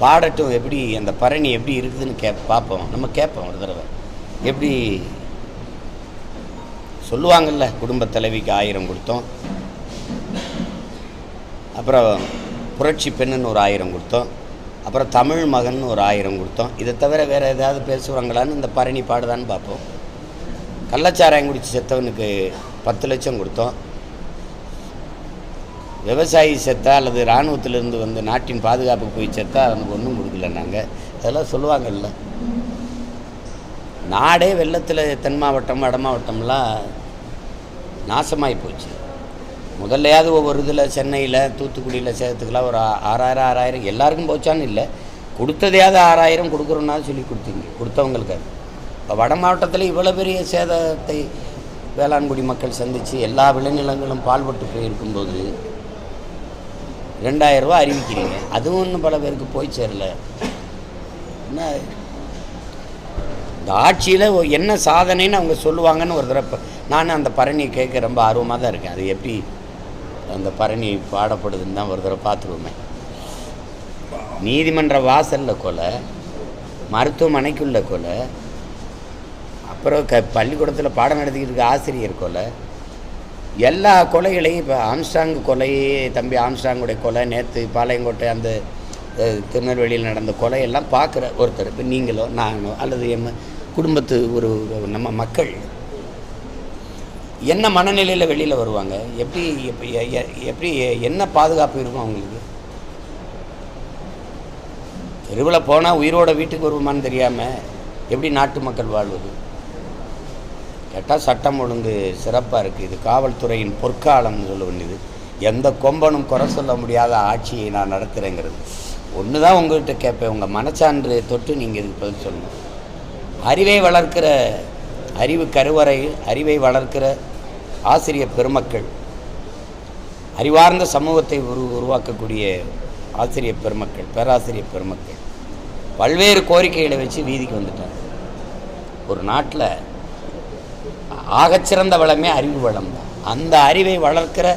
பாடட்டும், எப்படி அந்த பரணி எப்படி இருக்குதுன்னு பார்ப்போம். நம்ம கேட்போம் ஒரு தடவை. எப்படி சொல்லுவாங்கள்ல, குடும்ப தலைவிக்கு 1000 கொடுத்தோம், அப்புறம் புரட்சி பெண்ணுன்னு ஒரு 1000 கொடுத்தோம், அப்புறம் தமிழ் மகன் ஒரு 1000 கொடுத்தோம். இதை தவிர வேறு ஏதாவது பேசுவாங்களான்னு இந்த பரணி பாடுதான்னு பார்ப்போம். கள்ளச்சாராயம் குடித்து செத்தவனுக்கு 10 லட்சம் கொடுத்தோம். விவசாயி செத்தா அல்லது இராணுவத்திலிருந்து வந்து நாட்டின் பாதுகாப்புக்கு போய் செத்தா அவனுக்கு ஒன்றும் கொடுக்கல நாங்கள். அதெல்லாம் சொல்லுவாங்கல்ல. நாடே வெள்ளத்தில் தென் மாவட்டம் வட மாவட்டம்லாம் நாசமாகி போச்சு. முதல்லையாவது ஒவ்வொரு இதில் சென்னையில் தூத்துக்குடியில் சேதத்துக்கெல்லாம் ஒரு 6000 எல்லாருக்கும் போச்சான்னு இல்லை, கொடுத்ததையாவது 6000 கொடுக்குறோன்னா சொல்லி கொடுத்தவங்களுக்கு. அது இப்போ வட மாவட்டத்தில் இவ்வளோ பெரிய சேதத்தை வேளாண்குடி மக்கள் சந்தித்து எல்லா விளைநிலங்களும் பால்பட்டு போயிருக்கும்போது 2000 ரூபா அறிவிக்கிறீங்க. அதுவும் இன்னும் பல பேருக்கு போய் சேரல. என்ன இந்த ஆட்சியில் என்ன சாதனைன்னு அவங்க சொல்லுவாங்கன்னு ஒரு தடவை நான் அந்த பரணியை கேட்க ரொம்ப ஆர்வமாக தான் இருக்கேன். அது எப்படி அந்த பரணி பாடப்படுதுன்னு தான் ஒரு தடவை பார்த்துருவோமே. நீதிமன்ற வாசலில் கொலை, மருத்துவமனைக்குள்ள கொலை, அப்புறம் பள்ளிக்கூடத்தில் பாடம் நடத்திக்கிட்டு இருக்க ஆசிரியர் கொலை, எல்லா கொலைகளையும் இப்போ ஆம்ஸ்டாங் கொலை, தம்பி ஆம்ஸ்டாங்குடைய கொலை, நேற்று பாளையங்கோட்டை அந்த திருநெல்வேலியில் நடந்த கொலையெல்லாம் பார்க்குற ஒருத்தர், இப்போ நீங்களோ நானோ அல்லது என் குடும்பத்து ஒரு நம்ம மக்கள் என்ன மனநிலையில் வெளியில் வருவாங்க? எப்படி என்ன பாதுகாப்பு இருக்கும் அவங்களுக்கு? தெருவில் போனால் உயிரோட வீட்டுக்கு வருமானு தெரியாமல் எப்படி நாட்டு மக்கள் வாழ்வது? கேட்டால் சட்டம் ஒழுங்கு சிறப்பாக இருக்குது, இது காவல்துறையின் பொற்காலம்னு சொல்ல வேண்டியது, எந்த கொம்பனும் குறை சொல்ல முடியாத ஆட்சியை நான் நடத்துகிறேங்கிறது. ஒன்று தான் உங்கள்கிட்ட கேட்பேன், உங்கள் மனச்சான்று தொட்டு நீங்கள் இதுக்கு பதில் சொல்லணும். அறிவு கருவறை அறிவை வளர்க்கிற ஆசிரியர் பெருமக்கள், அறிவார்ந்த சமூகத்தை உருவாக்கக்கூடிய ஆசிரியர் பெருமக்கள், பேராசிரியர் பெருமக்கள் பல்வேறு கோரிக்கைகளை வச்சு வீதிக்கு வந்துட்டாங்க. ஒரு நாட்டில் ஆகச்சிறந்த வளமே அறிவு வளம் தான். அந்த அறிவை வளர்க்கிற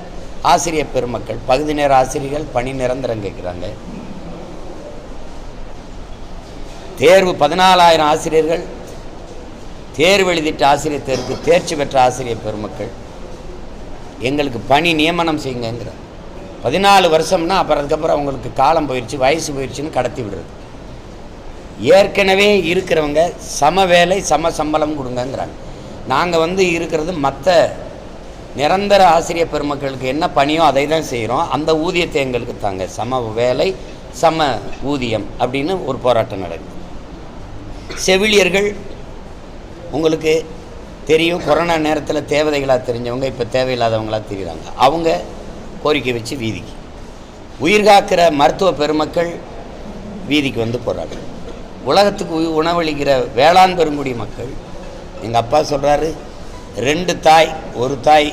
ஆசிரியர் பெருமக்கள், பகுதி நேர ஆசிரியர்கள் பணி நிரந்தரம் கேட்குறாங்க. தேர்வு 14000 ஆசிரியர்கள் தேர்வு எழுதிட்ட ஆசிரியர் தேர்வுக்கு தேர்ச்சி பெற்ற ஆசிரியர் பெருமக்கள் எங்களுக்கு பணி நியமனம் செய்யுங்கிற 14 வருஷம்னா அப்புறம் அதுக்கப்புறம் அவங்களுக்கு காலம் போயிடுச்சு, வயசு போயிடுச்சுன்னு கடத்தி விடுறது. ஏற்கனவே இருக்கிறவங்க சம வேலை சம சம்பளம் கொடுங்கங்கிறாங்க. நாங்கள் இருக்கிறது மற்ற நிரந்தர ஆசிரியர் பெருமக்களுக்கு என்ன பணியோ அதை தான் செய்கிறோம், அந்த ஊதியத்தை எங்களுக்கு தாங்க, சம வேலை சம ஊதியம் அப்படின்னு ஒரு போராட்டம் நடக்குது. செவிலியர்கள் உங்களுக்கு தெரியும், கொரோனா நேரத்தில் தேவதைகளாக தெரிஞ்சவங்க இப்போ தேவையில்லாதவங்களாக தெரிகிறாங்க. அவங்க கோரிக்கை வச்சு வீதிக்கு. உயிர்காக்கிற மருத்துவ பெருமக்கள் வீதிக்கு வந்து போகிறாங்க. உலகத்துக்கு உணவளிக்கிற வேளாண் பெருங்குடி மக்கள், எங்கள் அப்பா சொல்கிறாரு, 2 தாய், ஒரு தாய்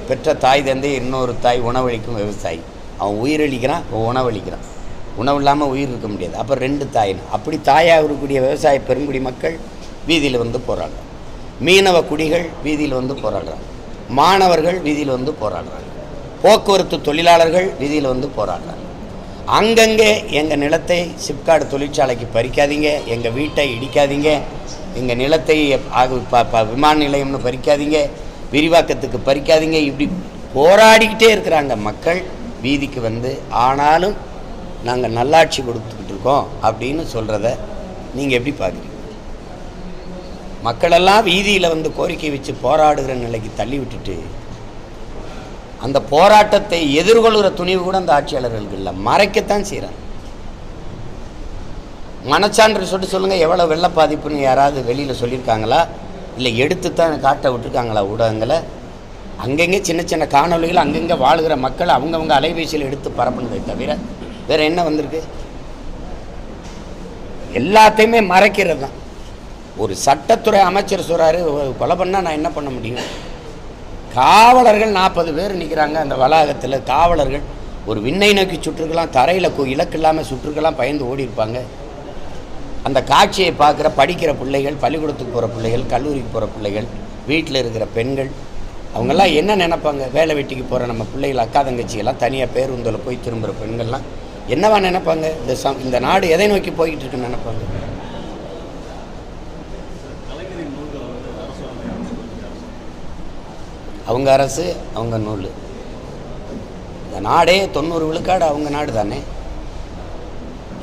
பெற்ற தாய் தந்தை, இன்னொரு தாய் உணவளிக்கும் விவசாயி. அவன் உயிரளிக்கிறான், உணவளிக்கிறான். உணவு இல்லாமல் உயிர் இருக்க முடியாது. அப்போ 2 தாயின்னு அப்படி தாயாக இருக்கக்கூடிய விவசாய பெருங்குடி மக்கள் வீதியில் வந்து போராடுறாங்க. மீனவ குடிகள் வீதியில் வந்து போராடுறாங்க. மாணவர்கள் வீதியில் வந்து போராடுறாங்க. போக்குவரத்து தொழிலாளர்கள் வீதியில் வந்து போராடுறாங்க. அங்கங்கே எங்கள் நிலத்தை சிப்காடு தொழிற்சாலைக்கு பறிக்காதீங்க, எங்கள் வீட்டை இடிக்காதீங்க, எங்கள் நிலத்தை விமான நிலையம்னு பறிக்காதீங்க, விரிவாக்கத்துக்கு பறிக்காதீங்க, இப்படி போராடிக்கிட்டே இருக்கிறாங்க மக்கள் வீதிக்கு வந்து. ஆனாலும் நாங்கள் நல்லாட்சி கொடுத்துக்கிட்டு இருக்கோம் அப்படின்னு சொல்கிறத நீங்கள் எப்படி பார்க்குறீங்க? மக்களெல்லாம் வீதியில் வந்து கோரிக்கை வச்சு போராடுகிற நிலைக்கு தள்ளி விட்டுட்டு அந்த போராட்டத்தை எதிர்கொள்கிற துணிவு கூட அந்த ஆட்சியாளர்களுக்கு இல்லை, மறைக்கத்தான் செய்கிறாங்க. மனச்சான்று சொல்லுங்கள், எவ்வளோ வெள்ள பாதிப்புன்னு யாராவது வெளியில் சொல்லியிருக்காங்களா? இல்லை எடுத்து தான் காட்ட விட்டுருக்காங்களா ஊடகங்களை? அங்கங்கே சின்ன சின்ன காணொலிகள் அங்கங்கே வாழ்கிற மக்கள் அவங்கவுங்க அலைபேசியில் எடுத்து பரப்புனதை தவிர வேறு என்ன வந்திருக்கு? எல்லாத்தையுமே மறைக்கிறது தான். ஒரு சட்டத்துறை அமைச்சர் சொல்கிறாரு, கொலை பண்ணால் நான் என்ன பண்ண முடியும்? காவலர்கள் 40 பேர் நிற்கிறாங்க அந்த வளாகத்தில். காவலர்கள் ஒரு விண்ணை நோக்கி சுற்றுக்கலாம், தரையில் இலக்கு இல்லாமல் சுற்றுக்கெல்லாம் பயந்து ஓடி இருப்பாங்க. அந்த காட்சியை பார்க்குற படிக்கிற பிள்ளைகள், பள்ளிக்கூடத்துக்கு போகிற பிள்ளைகள், கல்லூரிக்கு போகிற பிள்ளைகள், வீட்டில் இருக்கிற பெண்கள், அவங்கெல்லாம் என்ன நினைப்பாங்க? வேலை வெட்டிக்கு போகிற நம்ம பிள்ளைகள், அக்கா தங்கச்சியெல்லாம் தனியாக பேருந்தில் போய் திரும்புகிற பெண்கள்லாம் என்னவா நினைப்பாங்க? இந்த நாடு எதை நோக்கி போய்கிட்டு இருக்குன்னு நினைப்பாங்க? அவங்க அரசு, அவங்க நூல். இந்த நாடே 90 விழுக்காடு அவங்க நாடு தானே.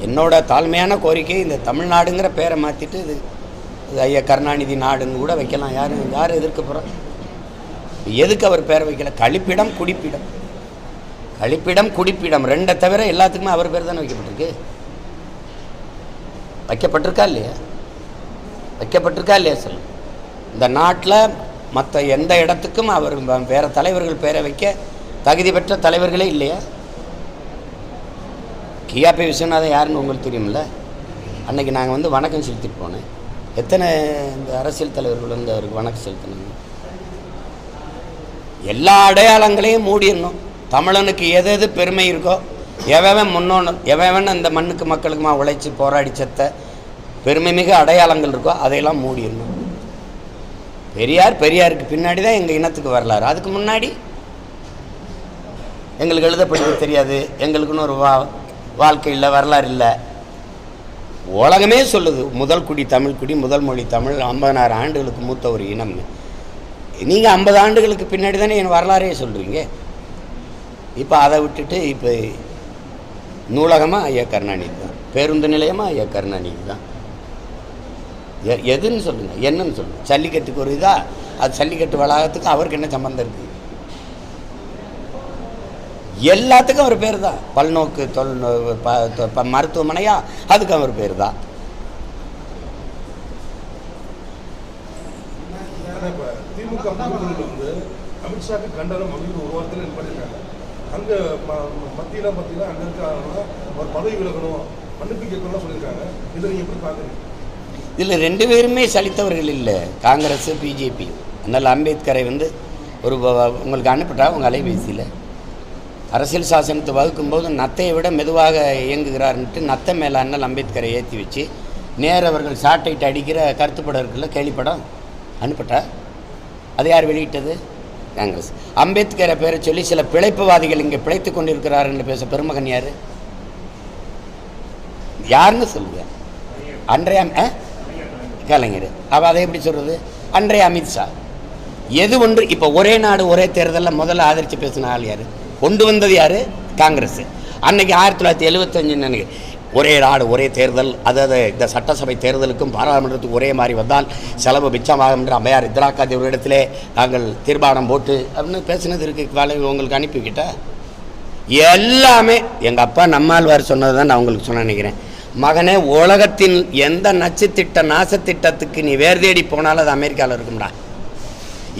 என்னோட தாழ்மையான கோரிக்கை, இந்த தமிழ்நாடுங்கிற பேரை மாற்றிட்டு இது ஐயா கருணாநிதி நாடுன்னு கூட வைக்கலாம். யார் எதிர்க்க போகிறோம்? எதுக்கு அவர் பேரை வைக்கல? கழிப்பிடம் குடிப்பிடம், கழிப்பிடம் குடிப்பிடம் ரெண்டை தவிர எல்லாத்துக்குமே அவர் பேர் தானே வைக்கப்பட்டிருக்கு. வைக்கப்பட்டிருக்கா இல்லையா? வைக்கப்பட்டிருக்கா இல்லையா சொல்லு. இந்த நாட்டில் மற்ற எந்த இடத்துக்கும் அவர் வேறு தலைவர்கள் பேரை வைக்க தகுதி பெற்ற தலைவர்களே இல்லையா? கியாபி விஸ்வநாதன் யாருன்னு உங்களுக்கு தெரியுமில்ல? அன்றைக்கி நாங்கள் வந்து வணக்கம் செலுத்திட்டு போனேன். எத்தனை இந்த அரசியல் தலைவர்கள் வந்து அவருக்கு வணக்கம் செலுத்தினாங்க? எல்லா அடையாளங்களையும் மூடிடணும். தமிழனுக்கு எது எது பெருமை இருக்கோ, எவன் முன்னோன்னு, எவன் அந்த மண்ணுக்கு மக்களுக்குமா உழைச்சி போராடி செத்த பெருமை மிக அடையாளங்கள் இருக்கோ அதையெல்லாம் மூடிடணும். பெரியாருக்கு பின்னாடி தான் எங்கள் இனத்துக்கு வரலாறு. அதுக்கு முன்னாடி எங்களுக்கு எழுத படிக்க தெரியாது, எங்களுக்குன்னு ஒரு வாழ்க்கை இல்லை, வரலாறு இல்லை. உலகமே சொல்லுது முதல் குடி தமிழ் குடி, முதல் மொழி தமிழ், 50,000 ஆண்டுகளுக்கு மூத்த ஒரு இனம்னு. நீங்கள் 50 ஆண்டுகளுக்கு பின்னாடி தானே என் வரலாறையே சொல்கிறீங்க. இப்போ அதை விட்டுட்டு இப்போ நூலகமாக ஐயா கருணாநிதி தான், பேருந்து நிலையமாக ஐயா கருணாநிதி தான். எதுன்னு சொல்லுங்கள், என்னன்னு சொல்லுங்கள். ஜல்லிக்கட்டுக்கு ஒரு இதா? அது ஜல்லிக்கட்டு வளாகத்துக்கு அவருக்கு என்ன சம்பந்தம் இருக்குது? எல்லாத்துக்கும் அவர் பேர் தான். பல்நோக்கு மருத்துவமனையா, அதுக்கு அவர் பேர் தான். திமுக வந்து அமித்ஷாக்கு கண்டனம் அப்படின்னு ஒரு வாரத்தில் பண்ணியிருக்காங்க. அங்கே மத்தியில் பார்த்தீங்கன்னா அங்கே இருக்க ஒரு பதவி விலகணும், மன்னிப்பு கேட்கணும்னு சொல்லியிருக்காங்க. இதை நீங்கள் எப்படி பார்க்குறீங்க? இதில் 2 பேருமே சலித்தவர்கள் இல்லை, காங்கிரஸ் பிஜேபி. அதனால் அம்பேத்கரை வந்து ஒரு உங்களுக்கு அனுப்பிட்டா உங்கள் அலைபேசியில் அரசியல் சாசனத்தை வகுக்கும்போது நத்தையை விட மெதுவாக இயங்குகிறார்ன்ட்டு நத்தை மேலே அண்ணல் அம்பேத்கரை ஏற்றி வச்சு நேரவர்கள் சாட்டைட்டு அடிக்கிற கருத்துப்படம் இருக்குல்ல, கேள்விப்படம் அனுப்பிட்டா. அது யார் வெளியிட்டது? காங்கிரஸ். அம்பேத்கரை பேரை சொல்லி சில பிழைப்புவாதிகள் இங்கே பிழைத்து கொண்டிருக்கிறார்கள் பேச பெருமகன் யார்? யாருன்னு சொல்லுங்க. அன்றைய கலைஞர். அவள் அதை எப்படி சொல்கிறது? அன்றைய அமித்ஷா. எது ஒன்று இப்போ ஒரே நாடு ஒரே தேர்தலில் முதல்ல ஆதரித்து பேசின ஆள் யார்? கொண்டு வந்தது யார்? காங்கிரஸ். அன்றைக்கி 1975 ஒரே நாடு ஒரே தேர்தல், அதாவது இந்த சட்டசபை தேர்தலுக்கும் பாராளுமன்றத்துக்கு ஒரே மாதிரி வந்தால் செலவு மிச்சமாகும் என்று அம்மையார் இந்திரா காந்தி ஒரு இடத்திலே நாங்கள் தீர்மானம் போட்டு அப்படின்னு பேசினது இருக்குது. உங்களுக்கு அனுப்பிக்கிட்ட எல்லாமே எங்கள் அப்பா நம்மாழ்வார் சொன்னது தான் நான் உங்களுக்கு சொன்ன நினைக்கிறேன். மகனே, உலகத்தின் எந்த நச்சுத்திட்ட நாசத்திட்டத்துக்கு நீ வேறு தேடி போனாலும் அது அமெரிக்காவில் இருக்கும்டா.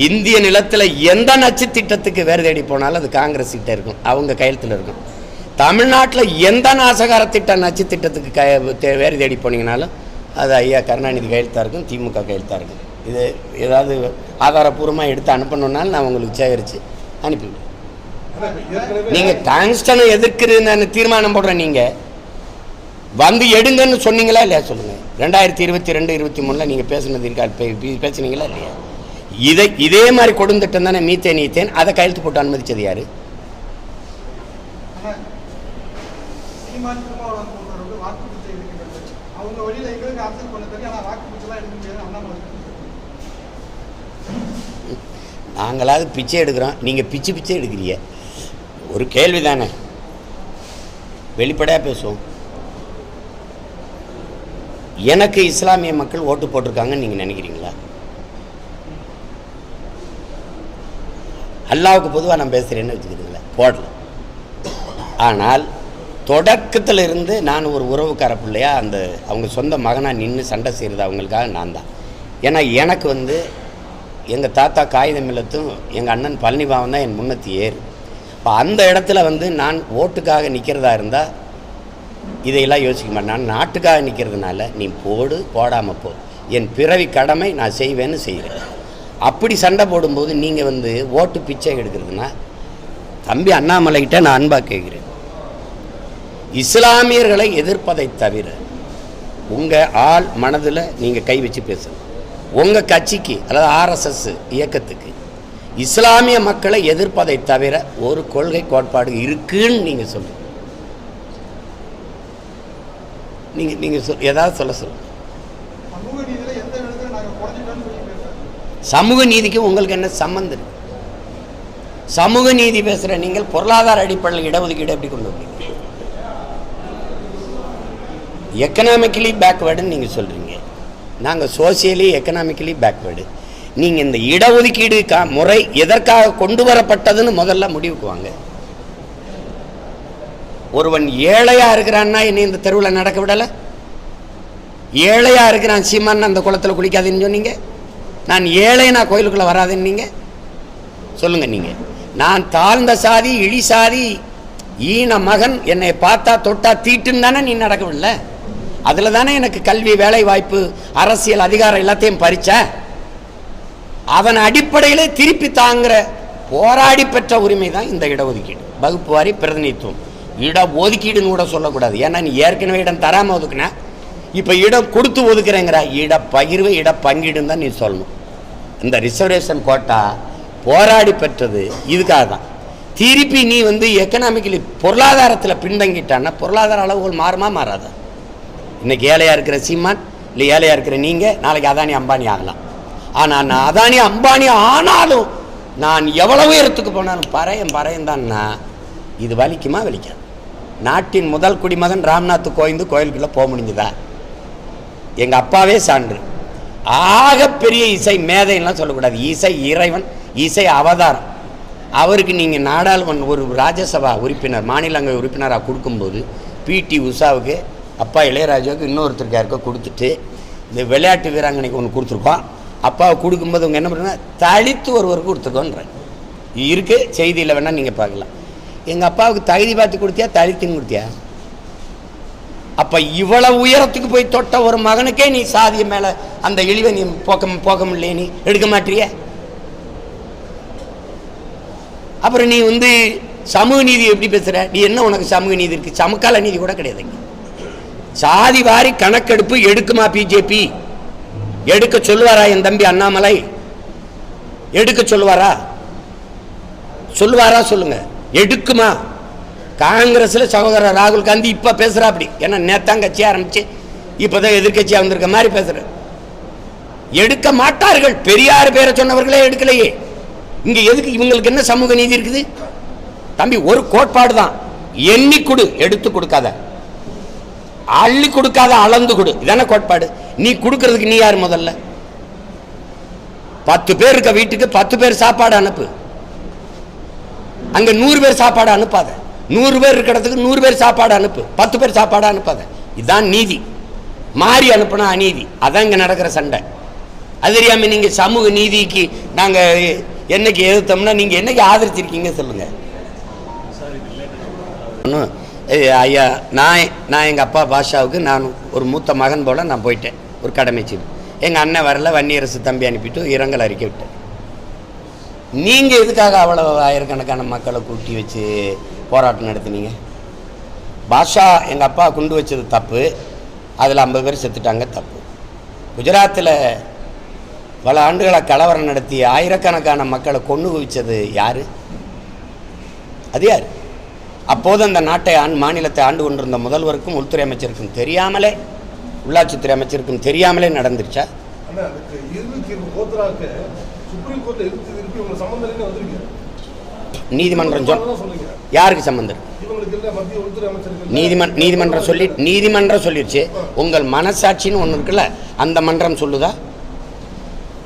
இந்திய நிலத்தில் எந்த நச்சு திட்டத்துக்கு வேறு தேடி போனாலும் அது காங்கிரஸ் கிட்ட இருக்கும், அவங்க கையெழுத்தில் இருக்கும். தமிழ்நாட்டில் எந்த நாசகார திட்ட நச்சு திட்டத்துக்கு வேறு தேடி போனீங்கனாலும் அது ஐயா கருணாநிதி கையெழுத்தாக இருக்கும், திமுக கையெழுத்தாக இருக்கும். இது ஏதாவது ஆதாரப்பூர்வமாக எடுத்து அனுப்பணுன்னாலும் நான் உங்களுக்கு சேகரித்து அனுப்பிவிடுவேன். நீங்கள் டாங்ஸ்டனை எதிர்க்கிறதுன்னு தீர்மானம் போடுறேன். நீங்கள் வந்து எடுங்கன்னு சொன்னீங்களா இல்லையா சொல்லுங்கள். 2022-23 நீங்கள் பேசுனது இருக்கா? பேசுனீங்களா இல்லையா? இதே மாதிரி கொடுந்துட்டம் தானே மீத்தேன் ஈத்தேன். அதை கையெழுத்து போட்டு அனுமதிச்சது யாரு? நாங்களாவது பிச்சை எடுக்கிறோம், நீங்கள் பிச்சை எடுக்கிறீங்க. ஒரு கேள்வி தானே, வெளிப்படையாக பேசுவோம். எனக்கு இஸ்லாமிய மக்கள் ஓட்டு போட்டிருக்காங்கன்னு நீங்கள் நினைக்கிறீங்களா? அல்லாவுக்கு பொதுவாக நான் பேசுகிறேன்னு வச்சுக்கிறீங்களா? போடல. ஆனால் தொடக்கத்தில் இருந்து நான் ஒரு உறவுக்கார பிள்ளையா அவங்க சொந்த மகனாக நின்று சண்டை செய்கிறது அவங்களுக்காக நான் தான். ஏன்னா எனக்கு வந்து எங்கள் தாத்தா காகிதம் இல்லத்தும் எங்கள் அண்ணன் பழனிபாவன் தான் என் முன்னத்தி ஏறு. இப்போ அந்த இடத்துல வந்து நான் ஓட்டுக்காக நிற்கிறதா இருந்தால் இதையெல்லாம் யோசிக்க மாட்டேன். நான் நாட்டுக்காக நிற்கிறதுனால நீ போடாமல் போ, என் பிறவி கடமை நான் செய்வேன்னு செய்கிறேன். அப்படி சண்டை போடும்போது நீங்கள் வந்து ஓட்டு பிச்சை எடுக்கிறதுனா, தம்பி அண்ணாமலைகிட்ட நான் அன்பாக கேட்குறேன், இஸ்லாமியர்களை எதிர்ப்பதை தவிர உங்கள் ஆள் மனதில் நீங்கள் கை வச்சு பேசணும். உங்கள் கட்சிக்கு அதாவது RSS இயக்கத்துக்கு இஸ்லாமிய மக்களை எதிர்ப்பதை தவிர ஒரு கொள்கை கோட்பாடு இருக்குன்னு நீங்கள் சொல்லுங்கள். நீங்கள் ஏதாவது சொல்லுங்கள். சமூக நீதிக்கு உங்களுக்கு என்ன சம்பந்தம்? சமூக நீதி பேசுகிற நீங்கள் பொருளாதார அடிப்படையில் இடஒதுக்கீடு எப்படி கொண்டு வரீங்க? எக்கனாமிக்கலி பேக்வேர்டுன்னு நீங்கள் சொல்கிறீங்க, நாங்கள் சோசியலி எக்கனாமிக்கலி பேக்வேர்டு. நீங்கள் இந்த இடஒதுக்கீடு முறை எதற்காக கொண்டு வரப்பட்டதுன்னு முதல்ல முடிவுக்கு வாங்க. ஒருவன் ஏழையாக இருக்கிறான்னா என்னை இந்த தெருவில் நடக்க விடலை? ஏழையாக இருக்கிறான் சீமான் அந்த குளத்தில் குளிக்காதுன்னு சொன்னீங்க. நான் ஏழை, நான் கோயிலுக்குள்ளே வராதுன்னு நீங்கள் சொல்லுங்கள். நீங்கள் நான் தாழ்ந்த சாதி, இழி சாதி, ஈன மகன், என்னை பார்த்தா தொட்டா தீட்டுன்னு தானே நீ நடக்கவில்லை? அதில் தானே எனக்கு கல்வி, வேலை வாய்ப்பு, அரசியல் அதிகாரம் எல்லாத்தையும் பறிச்ச. அதன் அடிப்படையில் திருப்பி தாங்கிற போராடி பெற்ற உரிமை தான் இந்த இடஒதுக்கீடு, வகுப்பு வாரி பிரதிநிதித்துவம். இடஒதுக்கீடுன்னு கூட சொல்லக்கூடாது, ஏன்னா நீ ஏற்கனவே இடம் தராமல் ஒதுக்குன, இப்போ இடம் கொடுத்து ஒதுக்குறேங்கிற. இடப்பகிர்வு, இடப்பங்கீடுன்னு தான் நீ சொல்லணும். இந்த ரிசர்வேஷன் கோட்டா போராடி பெற்றது இதுக்காக தான். திருப்பி நீ எக்கனாமிக்கலி பொருளாதாரத்தில் பின்தங்கிட்டான்னா பொருளாதார அளவுகள் மாறுமா மாறாதா? இன்னைக்கு ஏழையாக இருக்கிற சீமான் இல்லை ஏழையாக இருக்கிற நீங்கள் நாளைக்கு அதானி அம்பானி ஆகலாம். ஆனால் நான் அதானி அம்பானி ஆனாலும் நான் எவ்வளவு உயரத்துக்கு போனாலும் பறையன் தான்னா இது வலிக்குமா வலிக்காது? நாட்டின் முதல் குடிமகன் ராம்நாத் கோயிலுக்குள்ளே போக முடிஞ்சுதா? எங்கள் அப்பாவே சான்று. ஆகப்பெரிய இசை மேதைலாம் சொல்லக்கூடாது, இசை இறைவன், இசை அவதாரம். அவருக்கு நீங்கள் நாடாளுமன்ற ஒரு ராஜ்யசபா உறுப்பினர், மாநிலங்களவை உறுப்பினராக கொடுக்கும்போது பிடி உஷாவுக்கு, அப்பா இளையராஜாவுக்கு, இன்னொருத்தருக்கு யாருக்கோ கொடுத்துட்டு இந்த விளையாட்டு வீராங்கனைக்கு ஒன்று கொடுத்துருக்கோம். அப்பாவை கொடுக்கும்போது அவங்க என்ன பண்ணுறாங்க, தலித்து ஒருவருக்கு கொடுத்துருக்கோன்ற இருக்குது, செய்தியில் வேணால் நீங்கள் பார்க்கலாம். எங்கள் அப்பாவுக்கு தகுதி பார்த்து கொடுத்தியா, தலித்துன்னு கொடுத்தியா? அப்போ இவ்வளவு உயரத்துக்கு போய் தொட்ட ஒரு மகனுக்கே நீ சாதிய மேலே அந்த இழிவை நீ போக்க முடியல, நீ எடுக்க மாட்டிய. அப்புறம் நீ சமூக நீதி எப்படி பேசுகிற? நீ என்ன உனக்கு சமூக நீதி இருக்குது? சமகால நீதி கூட கிடையாதுங்க. சாதி வாரி கணக்கெடுப்பு எடுக்குமா பிஜேபி? எடுக்க சொல்லுவாரா என் தம்பி அண்ணாமலை? எடுக்க சொல்லுவாரா? சொல்லுங்க. எடுக்குமா? காங்கிரஸில் சகோதரர் ராகுல் காந்தி இப்போ பேசுகிறா அப்படி, ஏன்னா நேத்தான் கட்சி ஆரம்பிச்சு இப்போதான் எதிர்கட்சியாக வந்திருக்க மாதிரி பேசுகிற. எடுக்க மாட்டார்கள். பெரியார் பேரை சொன்னவர்களே எடுக்கலையே. இங்கே எதுக்கு இவங்களுக்கு என்ன சமூக நீதி இருக்குது? தம்பி, ஒரு கோட்பாடு தான், எண்ணி கொடு, எடுத்து கொடுக்காத, அள்ளி கொடுக்காத, அளந்து கொடு, இதான கோட்பாடு. நீ கொடுக்கறதுக்கு நீ யார்? முதல்ல 10 பேர் இருக்க வீட்டுக்கு 10 பேர் சாப்பாடு அனுப்பு, அங்க 100 பேர் சாப்பாடு அனுப்பாத. 100 பேர் இருக்கிறதுக்கு 100 பேர் சாப்பாடு அனுப்பு, 10 பேர் சாப்பாடு அனுப்பாத. இதுதான் நீதி. மாறி அனுப்புனா அநீதி. அதான் இங்க நடக்கிற சண்டை. அது தெரியாம நீங்க சமூக நீதிக்கு நாங்க என்னைக்கு எதிர்த்தோம்னா நீங்க என்னைக்கு ஆதரிச்சிருக்கீங்க சொல்லுங்க. ஐயா, நான் எங்கள் அப்பா பாஷாவுக்கு நான் ஒரு மூத்த மகன் போல் நான் போயிட்டேன், ஒரு கடமைச்சு. எங்கள் அண்ணன் வரல, வன்னியரசு தம்பி அனுப்பிட்டு இரங்கல் அறிக்கை விட்டேன். நீங்கள் எதுக்காக அவ்வளோ ஆயிரக்கணக்கான மக்களை கூட்டி வச்சு போராட்டம் நடத்தினீங்க? பாஷா எங்கள் அப்பா கொண்டு வச்சது தப்பு, அதில் 50 பேர் செத்துட்டாங்க, தப்பு. குஜராத்தில் பல ஆண்டுகளை கலவரம் நடத்தி ஆயிரக்கணக்கான மக்களை கொண்டு குவிச்சது யார்? அது யார்? அப்போது அந்த நாட்டை மாநிலத்தை ஆண்டு கொண்டிருந்த முதல்வருக்கும் உள்துறை அமைச்சருக்கும் தெரியாமலே, உள்ளாட்சித்துறை அமைச்சருக்கும் தெரியாமலே நடந்துருச்சா? நீதிமன்றம் யாருக்கு சம்பந்தம்? நீதிமன்றம் சொல்லிடுச்சு. உங்கள் மனசாட்சின்னு ஒன்று இருக்குல்ல, அந்த மன்றம் சொல்லுதா?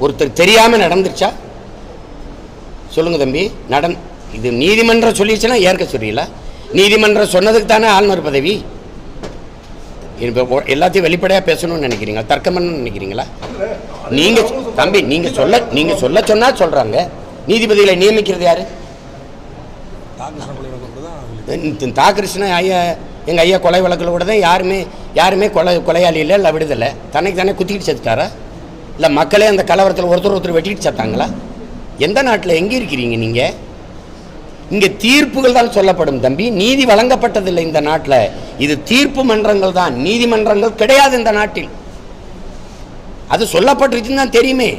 ஒருத்தர் தெரியாம நடந்துருச்சா? சொல்லுங்க தம்பி. இது நீதிமன்றம் சொல்லிடுச்சுன்னா ஏற்க சொல்றீங்களா? நீதிமன்றம் சொன்னதுக்கு தானே ஆளுநர் பதவி. எல்லாத்தையும் வெளிப்படையாக பேசணும்னு நினைக்கிறீங்களா? தர்க்கம் பண்ணணும்னு நினைக்கிறீங்களா? நீங்கள் தம்பி, நீங்கள் சொல்ல சொன்னால் சொல்கிறாங்க. நீதிபதிகளை நியமிக்கிறது யாரு? தாகிருஷ்ணன் ஐயா, எங்கள் ஐயா கொலை வழக்கில் கூட தான் யாருமே கொலையாளி இல்லை விடுதலை. தன்னைக்கு தானே குத்திக்கிட்டு செத்துட்டாரா? இல்லை மக்களே அந்த கலவரத்தில் ஒருத்தர் வெட்டிட்டு செத்தாங்களா? எந்த நாட்டில் எங்கே இருக்கிறீங்க நீங்கள்? இங்கே தீர்ப்புகள் தான் சொல்லப்படும் தம்பி, நீதி வழங்கப்பட்டதில்லை இந்த நாட்டில். இது தீர்ப்பு மன்றங்கள் தான், நீதிமன்றங்கள் கிடையாது இந்த நாட்டில். அது சொல்லப்பட்டிருச்சுன்னு தான் தெரியுமே.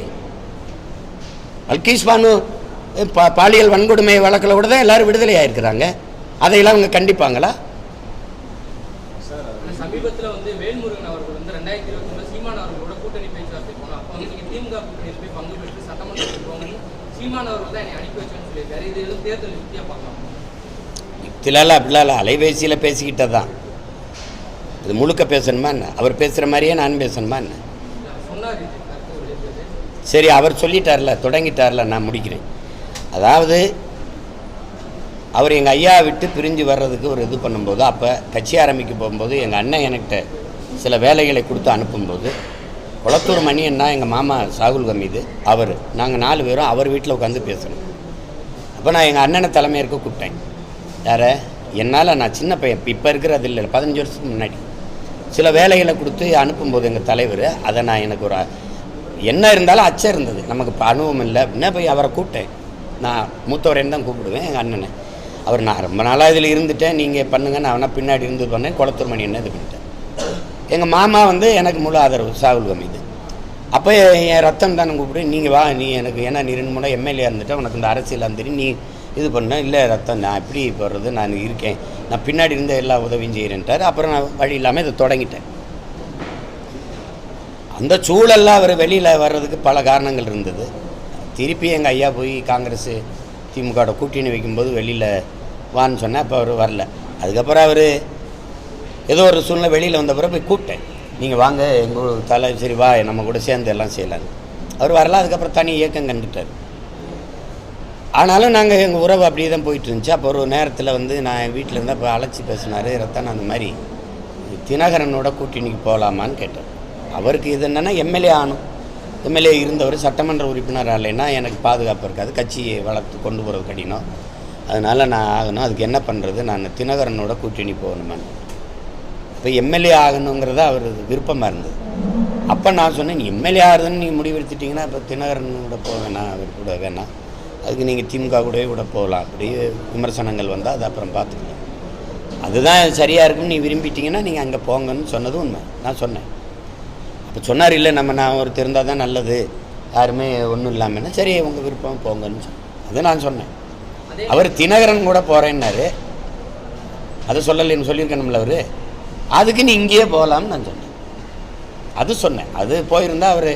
பல்கீஸ் பானு பாலியல் வன்கொடுமை வழக்கில் கூட தான் எல்லாரும் விடுதலை ஆயிருக்கிறாங்க. அதையெல்லாம் அவங்க கண்டிப்பாங்களா? சமீபத்தில் வந்து வேல்முருகன் அவர்கள் வந்து 2021 சீமான் அவர்களோட கூட்டணி பேச்சுவார்த்தை போனோம். அப்போ வந்து நீங்கள் திமுக கூட்டணியில் போய் பங்கு பெற்று சட்டமன்றத்தில் போகணும், சீமான் அவர்கள் தான் என்னை அனுப்பி வச்சோன்னு சொல்லியிருக்காரு. இது எதுவும் தேர்தல் யுக்தியாக பார்க்கலாம்? யுக்திலால அப்படிலாம் அலைபேசியில் பேசிக்கிட்டதான். இது முழுக்க பேசணுமா என்ன? அவர் பேசுகிற மாதிரியே நான் பேசணுமா என்ன? சொன்னார் இது கருத்து வெளியிட்டது. சரி, அவர் சொல்லிட்டார்ல, தொடங்கிட்டார்ல, நான் முடிக்கிறேன். அதாவது அவர் எங்கள் ஐயா விட்டு பிரிஞ்சு வர்றதுக்கு ஒரு இது பண்ணும்போது, அப்போ கட்சி ஆரம்பிக்க போகும்போது எங்கள் அண்ணன் என்கிட்ட சில வேலைகளை கொடுத்து அனுப்பும்போது, குளத்தூர் மணியன்னா எங்கள் மாமா சாகுல் கமீது, அவர், நாங்கள் 4 பேரும் அவர் வீட்டில் உட்காந்து பேசணும். அப்போ நான் எங்கள் அண்ணனை தலைமையேற்க கூப்பிட்டேன். யாரை? என்னால், நான் சின்ன பையன், இப்போ இருக்கிறது இல்லை, 15 வருஷத்துக்கு முன்னாடி சில வேலைகளை கொடுத்து அனுப்பும்போது எங்கள் தலைவர், அதை நான் எனக்கு ஒரு என்ன இருந்தாலும் அச்சம் இருந்தது, நமக்கு இப்போ அனுபவம் இல்லை அப்படின்னா போய் அவரை கூப்பிட்டேன். நான் மூத்தவரைன்னு தான் கூப்பிடுவேன் எங்கள் அண்ணனை. அவர், நான் ரொம்ப நாளாக இதில் இருந்துட்டேன், நீங்கள் பண்ணுங்க, நான் வேணா பின்னாடி இருந்து பண்ணேன், குளத்தூர் மணி என்ன இது பண்ணிட்டேன். எங்கள் மாமா வந்து எனக்கு முழு ஆதரவு, சாகுல் கமீது. அப்போ என் ரத்தம் தானே கூப்பிடு, நீங்கள் வா, நீ எனக்கு, ஏன்னா நீ 2 முறை எம்எல்ஏ இருந்துட்டேன், உனக்கு இந்த அரசியல் தெரியும், நீ இது பண்ண. இல்லை ரத்தம், நான் எப்படி போடுறது, நான் இருக்கேன், நான் பின்னாடி இருந்து எல்லா உதவியும் செய்கிறேன்ட்டார். அப்புறம் நான் வழி இல்லாமல் இதை தொடங்கிட்டேன். அந்த சூழலில் அவர் வெளியில் வர்றதுக்கு பல காரணங்கள் இருந்தது. திருப்பி எங்கள் ஐயா போய் காங்கிரஸ் திமுகவோட கூட்டணி வைக்கும்போது வெளியில் வான்னு சொன்னேன். அப்போ அவர் வரல. அதுக்கப்புறம் அவர் ஏதோ ஒரு சூழ்நிலை வெளியில் வந்த பிறகு போய் கூப்பிட்டேன், நீங்கள் வாங்க எங்கள் தலை, சரி வா நம்ம கூட சேர்ந்து எல்லாம் செய்யலான்னு. அவர் வரல. அதுக்கப்புறம் தனி இயக்கம் கண்டுட்டார். ஆனாலும் நாங்கள் எங்கள் உறவு அப்படியே தான் போயிட்டு இருந்துச்சு. அப்போ ஒரு நேரத்தில் வந்து நான் என் வீட்டில் இருந்தால் இப்போ அழைச்சி பேசினார். ரத்தன் அந்த மாதிரி தினகரனோட கூட்டணிக்கு போகலாமான்னு கேட்டார். அவருக்கு இது என்னென்னா எம்எல்ஏ ஆகணும், எம்எல்ஏ இருந்தவர் சட்டமன்ற உறுப்பினர் இல்லைன்னா எனக்கு பாதுகாப்பு இருக்காது, கட்சியை வளர்த்து கொண்டு போகிறது கடினம், அதனால் நான் ஆகணும், அதுக்கு என்ன பண்ணுறது, நான் தினகரனோட கூட்டணி போகணுமான்னு. இப்போ எம்எல்ஏ ஆகணுங்கிறத அவர் விருப்பமாக இருந்தது. அப்போ நான் சொன்னேன், நீ எம்எல்ஏ ஆகுதுன்னு நீங்கள் முடிவெடுத்துட்டிங்கன்னா இப்போ தினகரனோட போக வேணாம், அவர் கூட வேணாம், அதுக்கு நீங்கள் திமுக கூட போகலாம். அப்படி விமர்சனங்கள் வந்தால் அது அப்புறம் பார்த்துக்கலாம், அதுதான் சரியாக இருக்குன்னு நீ விரும்பிட்டீங்கன்னா நீங்கள் அங்கே போங்கன்னு சொன்னது உண்மை. நான் சொன்னேன். அப்போ சொன்னார், இல்லை நான் ஒரு தெரிந்தால் தான் நல்லது, யாருமே ஒன்றும் இல்லாமல்னா சரி உங்கள் விருப்பம் போங்கன்னு சொன்னேன். அதை நான் சொன்னேன். அவர் தினகரன் கூட போகிறேன்னாரு, அதை சொல்லலைன்னு சொல்லியிருக்கணும்ல அவர், அதுக்கு நீ இங்கேயே போகலாம்னு நான் சொன்னேன். அது சொன்னேன். அது போயிருந்தால் அவர்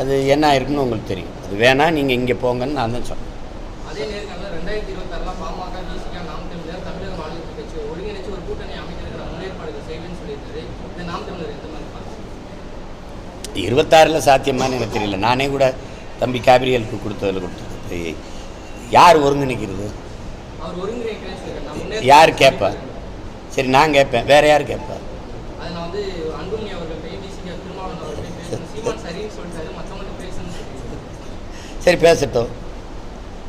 அது என்ன ஆயிருக்குன்னு உங்களுக்கு தெரியும். அது வேணாம், நீங்கள் இங்கே போங்கன்னு நான் தான் சொன்னேன். அதே நேரத்தில் 2026 பாமக, விசிக, நாம் தமிழர், தமிழக மாநில கட்சி ஒருங்கிணைச்சு ஒரு கூட்டணி அமைக்கிறதுக்கு முன்னேற்பாடுகள் செய்வேன்னு சொல்லியிருக்காரு. இந்த நாம் தமிழர் எந்த மாதிரி பார்க்குறேன்? 26 சாத்தியமானு எனக்கு தெரியல. நானே கூட தம்பி கேபிரியலுக்கு கொடுத்தது யார் ஒருங்கிணைக்கிறது? அவர் ஒருங்கிணைக்கிறேன்னு சொல்லியிருக்காரு. யார் கேட்பா? சரி, நான் கேட்பேன், வேற யார் கேட்பா? அதை நான் வந்து அன்புமணி அவர்கள்ட்ட, விசிக திருமாவளவன் அவர்கள்ட்ட பேசணும், சீமான் சரின்னு சொல்லிட்டாரு, மற்றவங்கள்ட்ட பேசணும்னு சொல்லியிருக்காரு. சரி, பேசட்டும்.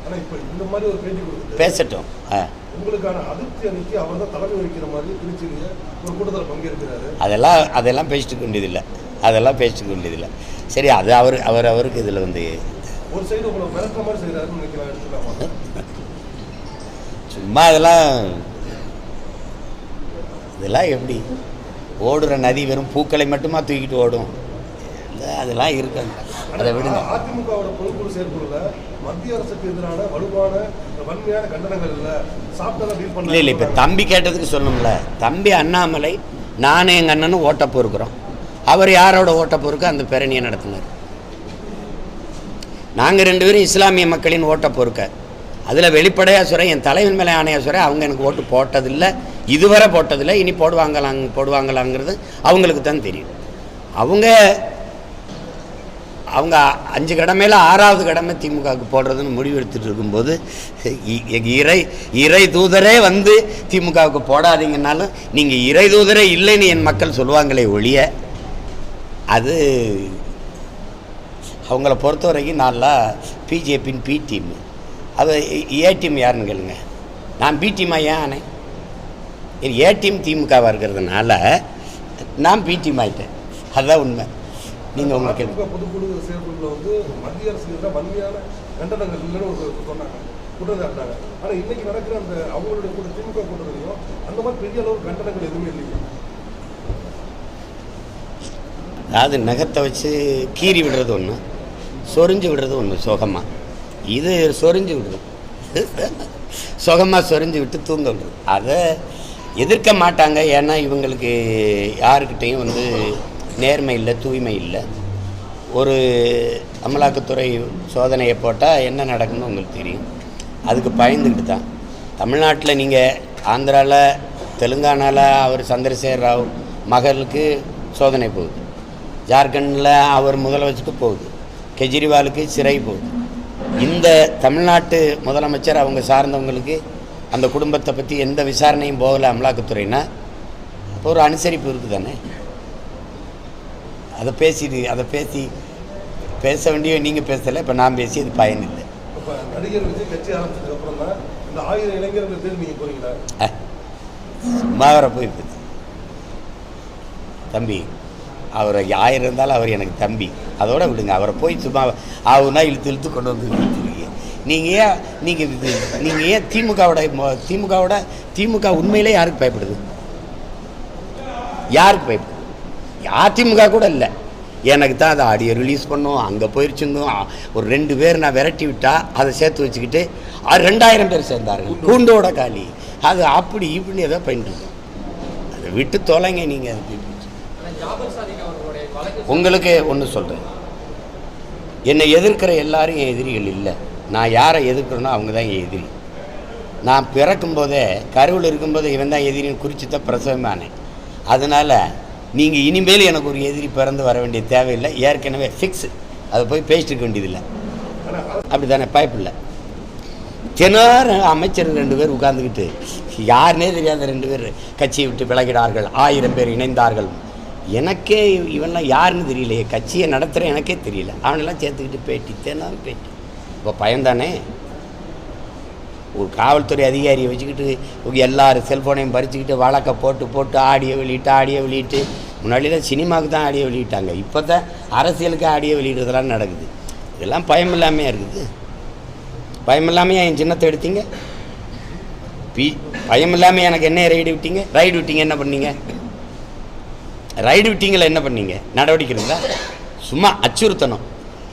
ஆனால் இப்போ இந்த மாதிரி ஒரு பேட்டி கொடுத்து பேசட்டும். உங்களுக்கான அதிருப்தி அன்னைக்கு அவர் தான் தலைமை வகிக்கிற மாதிரி திருச்சியில் ஒரு கூட்டத்தில் பங்கேற்கிறாரு. அதெல்லாம் பேசிட்டு வேண்டியதில்லை, அதெல்லாம் பேசிட்டு வேண்டியதில்லை. சரி, அது அவருக்கு இதில் வந்து ஒரு சைடு உங்களை மிரட்டுற மாதிரி செய்கிறாருன்னு நினைக்கலாம், எடுத்துக்கலாமா? சும்மா இதெல்லாம் எப்படி ஓடுற நதி வெறும் பூக்களை மட்டுமா தூக்கிட்டு ஓடும்? அதெல்லாம் இருக்காது, அதை விடுங்க. அதிமுகவோட பொதுக்குழு செயற்குழுல மத்திய அரசுக்கு எதிரான வலுவான வன்மையான கண்டனங்கள் இல்லை, சாப்பிட்டா டீல் பண்ண இல்லை. இப்போ தம்பி கேட்டதுக்கு சொல்லணும்ல, தம்பி அண்ணாமலை நானும் எங்கள் அண்ணனும் ஓட்டப்போ இருக்கிறோம். அவர் யாரோட ஓட்டப்போருக்கு அந்த பேரணியை நடத்தினார். நாங்கள் 2 பேரும் இஸ்லாமிய மக்களின் ஓட்டப்போருக்க, அதில் வெளிப்படையாக சொல்கிறேன், என் தலைவன் மேலே ஆணையாக சொல்கிறேன், அவங்க எனக்கு ஓட்டு போட்டதில்லை, இதுவரை போட்டதில்லை, இனி போடுவாங்களாங்கிறது அவங்களுக்கு தான் தெரியும். அவங்க 5 கடமையில் 6வது கடமை திமுகவுக்கு போடுறதுன்னு முடிவெடுத்துட்டு இருக்கும்போது இறை தூதரே வந்து திமுகவுக்கு போடாதீங்கன்னாலும் நீங்கள் இறை தூதரே இல்லைன்னு என் மக்கள் சொல்லுவாங்களே ஒழிய, அது அவங்கள பொறுத்த வரைக்கும் நல்லா பிஜேபியின் பி டீம், அது ஏ டீம் யாருன்னு கேளுங்க. நான் பி டீமாக ஏன் ஆனேன்? ஏ டீம் திமுகவாக இருக்கிறதுனால நான் பி டீம் ஆகிட்டேன், அதுதான் உண்மை. நீங்கள் உங்கள் கேள்வி. பொதுக்குழு செயற்குழுல வந்து மத்திய அரசு வன்மையான கண்டனங்கள் இல்லைன்னு சொன்னாங்க, குற்றம் சாட்டினாங்க. ஆனால் இன்னைக்கு நடக்கிற அந்த அவங்களுடைய கூட திமுக கூட்டத்திலையும் அந்த மாதிரி பெரிய அளவு கண்டனங்கள் எதுவுமே இல்லைங்க. அதாவது நகத்தை வச்சு கீறி விடுறது ஒன்று, சொரிஞ்சு விடுறது ஒன்று சுகமாக. இது சொரிஞ்சு விடுறது, சுகமாக சொரிஞ்சு விட்டு தூங்க விடுறது. அதை எதிர்க்க மாட்டாங்க. ஏன்னா இவங்களுக்கு யாருக்கிட்டையும் வந்து நேர்மை இல்லை, தூய்மை இல்லை. ஒரு அமலாக்கத்துறை சோதனையை போட்டால் என்ன நடக்குன்னு உங்களுக்கு தெரியும். அதுக்கு பயந்துக்கிட்டு தான் தமிழ்நாட்டில் நீங்கள் ஆந்திராவில், தெலுங்கானாவில் அவர் சந்திரசேகர் ராவ் மகளுக்கு சோதனை போகுது, ஜார்க்கண்டில் அவர் முதலமைச்சருக்கு போகுது, கெஜ்ரிவாலுக்கு சிறை போகுது. இந்த தமிழ்நாட்டு முதலமைச்சர் அவங்க சார்ந்தவங்களுக்கு அந்த குடும்பத்தை பற்றி எந்த விசாரணையும் போகலை அமலாக்கத்துறைனா அப்போ ஒரு அனுசரிப்பு இருக்குது தானே. அதை பேச வேண்டிய நீங்கள் பேசலை, இப்போ நான் பேசி அது பயனில்லை. இப்போ நடிகர் விஜய் கட்சி ஆரம்பிச்சதுக்கு அப்புறம் தான் இந்த 1000 இளைஞர்கள் தேடி நீங்கள் போறீங்களா? சும்மா அவரை போய் தம்பி, அவர் 1000 இருந்தாலும் அவர் எனக்கு தம்பி, அதோட விடுங்க. அவரை போய் சும்மா ஆகுனா இழுத்து கொண்டு வந்து நிறுத்திருக்கீங்க. நீங்கள் ஏன் திமுக உண்மையிலே யாருக்கு பயப்படுது? யாருக்கு பயப்படுது? அதிமுக கூட இல்லை. எனக்கு தான் அதை ஆடியோ ரிலீஸ் பண்ணோம், அங்கே போயிருச்சுங்க. ஒரு 2 பேர் நான் விரட்டி விட்டால் அதை சேர்த்து வச்சுக்கிட்டு 2000 பேர் சேர்ந்தார்கள், கூண்டோட காலி. அது அப்படி இப்படின்னு ஏதோ பண்ணிட்டு அதை விட்டு தொலைங்க. நீங்கள் உங்களுக்கு ஒன்று சொல்கிறேன், என்னை எதிர்க்கிற எல்லாரும் என் எதிரிகள் இல்லை. நான் யாரை எதிர்க்கிறேனோ அவங்க தான் என் எதிரி. நான் பிறக்கும்போதே கருவில் இருக்கும்போதே இவன் தான் எதிரின்னு குறித்து தான் பிரசவமானேன். அதனால் நீங்கள் இனிமேல் எனக்கு ஒரு எதிரி பிறந்து வர வேண்டிய தேவையில்லை, ஏற்கனவே ஃபிக்ஸு. அதை போய் பேசிட்டு இருக்க வேண்டியதில்லை. அப்படி தானே? பயப்பில்லை. தினம் அமைச்சர் 2 பேர் உட்கார்ந்துக்கிட்டு யாருன்னே தெரியாத 2 பேர் கட்சியை விட்டு விலகினார்கள், 1000 பேர் இணைந்தார்கள். எனக்கே இவன்லாம் யாருன்னு தெரியலையே, கட்சியை நடத்துகிற எனக்கே தெரியல. அவனெல்லாம் சேர்த்துக்கிட்டு பேட்டி, தினம் பேட்டி. இப்போ பயம்தானே? ஒரு காவல்துறை அதிகாரியை வச்சுக்கிட்டு எல்லாரும் செல்ஃபோனையும் பறிச்சுக்கிட்டு வழக்கை போட்டு ஆடியோ வெளியிட்டு முன்னாடியில் சினிமாவுக்கு தான் ஆடியோ வெளியிட்டாங்க, இப்போ தான் அரசியலுக்கு ஆடியோ வெளியிடுறதெல்லாம் நடக்குது. இதெல்லாம் பயம் இல்லாமையாக இருக்குது. பயம் இல்லாமையா என் சின்னத்தை எடுத்தீங்க? பயம் இல்லாமல் எனக்கு என்ன ரைடு விட்டீங்க? என்ன பண்ணீங்க? ரைடு விட்டீங்களா? என்ன பண்ணீங்க? நடவடிக்கை இருந்தால் சும்மா அச்சுறுத்தணும்.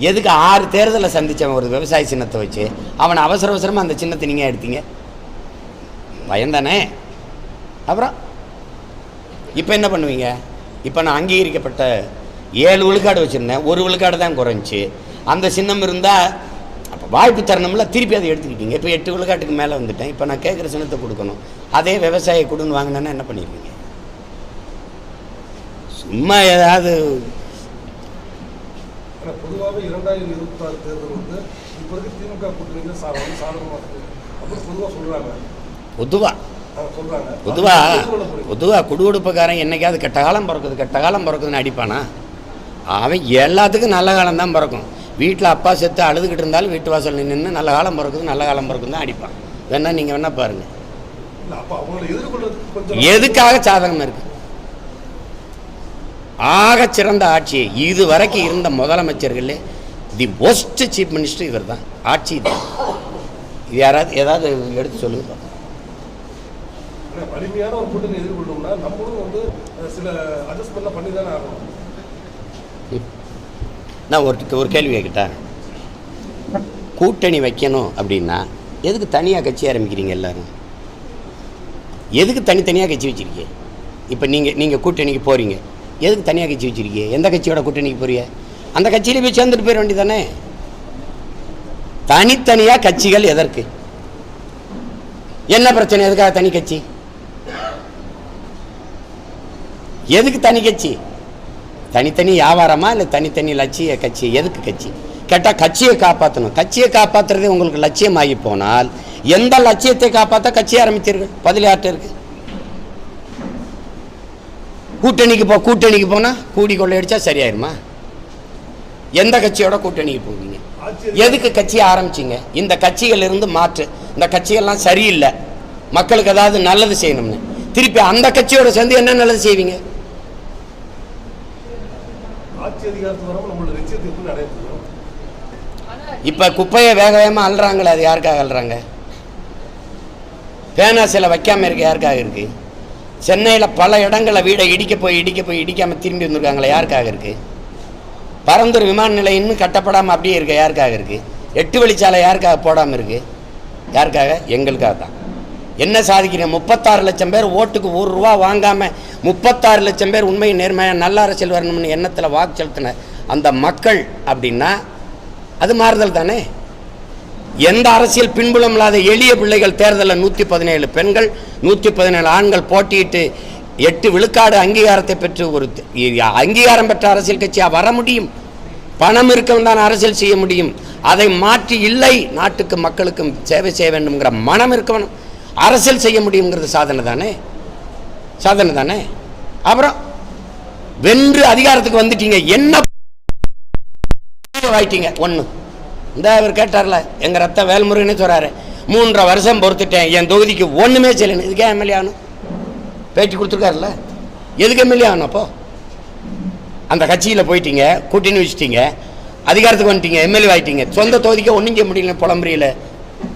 எதுக்கு 6 தேர்தலை சந்தித்தவன் ஒரு விவசாய சின்னத்தை வச்சு அவனை அவசரமாக அந்த சின்னத்தை நீங்கள் எடுத்தீங்க? பயந்தானே? அப்புறம் இப்போ என்ன பண்ணுவீங்க? இப்போ நான் அங்கீகரிக்கப்பட்ட 7 விழுக்காடு வச்சுருந்தேன், 1 விழுக்காடு தான் குறைஞ்சி. அந்த சின்னம் இருந்தால் அப்போ வாய்ப்பு தரணும்ல, திருப்பி அதை எடுத்துக்கிட்டீங்க. இப்போ 8 விழுக்காட்டுக்கு மேலே வந்துட்டேன். இப்போ நான் கேட்குற சின்னத்தை கொடுக்கணும். அதே விவசாய கொடுன்னு வாங்கினேன்னா என்ன பண்ணிடுவீங்க? சும்மா ஏதாவது. பொதுவாகவே 2026 தேர்தல் வந்து இப்போ இருக்க திமுக கூட்டணிக்கு சாதகமாக இருக்குது அப்படின்னு பொதுவாக சொல்கிறாங்க. பொதுவாக குடுகுடுப்புக்காரன் என்னைக்காவது கெட்ட காலம் பிறக்குதுன்னு அடிப்பானா? அவன் எல்லாத்துக்கும் நல்ல காலம் தான் பிறக்கும். வீட்டில் அப்பா செத்து அழுதுகிட்டு இருந்தாலும் வீட்டு வாசல் நின்று நல்ல காலம் பிறக்குது தான் அடிப்பான். வேணா நீங்கள் வேணா பாருங்கள். எதுக்காக சாதகமாக இருக்குது? சிறந்த ஆட்சி இது வரைக்கும் இருந்த முதலமைச்சர்களே தி ஒஸ்ட் சீஃப் மினிஸ்டர் இவர் தான். ஆட்சி தான். இது ஏதாவது எடுத்து சொல்லுங்க. வலிமையான ஒரு கூட்டணி எதிர்கொள்ளணும்னா நம்மளும் வந்து சில அட்ஜஸ்ட்மெண்ட்லாம் பண்ணி தானே ஆகணும். நான் ஒரு கேள்வி கேட்கிட்டேன். கூட்டணி வைக்கணும் அப்படின்னா எதுக்கு தனியாக கட்சி ஆரம்பிக்கிறீங்க? எல்லாரும் எதுக்கு தனித்தனியாக கட்சி வச்சுருக்கீங்க? இப்போ நீங்கள் கூட்டணிக்கு போகிறீங்க, எதுக்கு தனியாக கட்சி வச்சுருக்கீங்க? எந்த கட்சியோட கூட்டணிக்கு போறீங்க? அந்த கட்சியில போய் சேர்ந்துட்டு போயிட வேண்டியதானே? தனித்தனியாக கட்சிகள் எதற்கு? என்ன பிரச்சனை? எதுக்காக தனி கட்சி? எதுக்கு தனி கட்சி? தனித்தனி வியாபாரமா இல்லை தனித்தனி லட்சிய கட்சி? எதுக்கு கட்சி கேட்டால் கட்சியை காப்பாற்றணும். கட்சியை காப்பாற்றுறதே உங்களுக்கு லட்சியமாகி போனால் எந்த லட்சியத்தை காப்பாற்ற கட்சியை ஆரம்பித்தீர்கள்? பதில் யார்கிட்ட இருக்கு? கூட்டணிக்கு போனால் கூடி கொள்ளையடிச்சா சரியாயிருமா? எந்த கட்சியோட கூட்டணிக்கு போவீங்க? எதுக்கு கட்சியை ஆரம்பிச்சிங்க? இந்த கட்சிகள் இருந்து மாற்று, இந்த கட்சிகள்லாம் சரியில்லை, மக்களுக்கு ஏதாவது நல்லது செய்யணும்னு திருப்பி அந்த கட்சியோட சேர்ந்து என்ன நல்லது செய்வீங்க? இப்ப குப்பையை வேகமா அள்ளுறாங்களே, அது யாருக்காக அள்ளுறாங்க? பேனா சில வைக்காம இருக்க யாருக்காக இருக்கு? சென்னையில் பல இடங்களை வீடை இடிக்காம திரும்பி வந்திருக்காங்களே, யாருக்காக இருக்கு? பரந்தூர் விமான நிலையம் இன்னும் கட்டப்படாமல் அப்படியே இருக்க யாருக்காக இருக்கு? 8 வழிச்சாலை யாருக்காக போடாமல் இருக்கு? யாருக்காக? எங்களுக்காக தான். என்ன சாதிக்கிறீங்க? 36 லட்சம் பேர் ஓட்டுக்கு ₹1 வாங்காமல் 36 லட்சம் பேர் உண்மை நேர்மையாக நல்ல அரசியல் வரணும்னு எண்ணத்தில் வாக்கு செலுத்தின அந்த மக்கள் அப்படின்னா அது மாறுதல் தானே. எந்த அரசியல் பின்புலம் இல்லாத எளிய பிள்ளைகள் தேர்தலில் 117 பெண்கள் 117 ஆண்கள் போட்டியிட்டு 8 விழுக்காடு அங்கீகாரத்தை பெற்று ஒரு அங்கீகாரம் பெற்ற அரசியல் கட்சியாக வர முடியும். பணம் இருக்கவும் தான் அரசியல் செய்ய முடியும். அதை மாற்றி இல்லை, நாட்டுக்கு மக்களுக்கும் சேவை செய்ய வேண்டும்ங்கிற மனம் இருக்கணும், அரசியல் செய்ய முடியுங்கிறது சாதனை தானே, சாதனை தானே. அப்புறம் வென்று அதிகாரத்துக்கு வந்துட்டீங்க, என்ன ஆயிட்டீங்க? ஒன்று இந்த அவர் கேட்டார்ல, எங்கள் ரத்த வேல்முருகனே சொல்கிறாரு, 3.5 வருஷம் பொறுத்துட்டேன், என் தொகுதிக்கு ஒன்றுமே செய்யலைன்னு. இதுக்கே எம்எல்ஏ ஆகணும்? பேட்டி கொடுத்துருக்காருல்ல, எதுக்கு எம்எல்ஏ ஆகணும்? அப்போ அந்த கட்சியில் போயிட்டீங்க, கூட்டணி வச்சுட்டீங்க, அதிகாரத்துக்கு வந்துட்டீங்க, எம்எல்ஏ ஆகிட்டீங்க, சொந்த தொகுதிக்கு ஒன்றும் செய்ய முடியல, புலம்புரியல,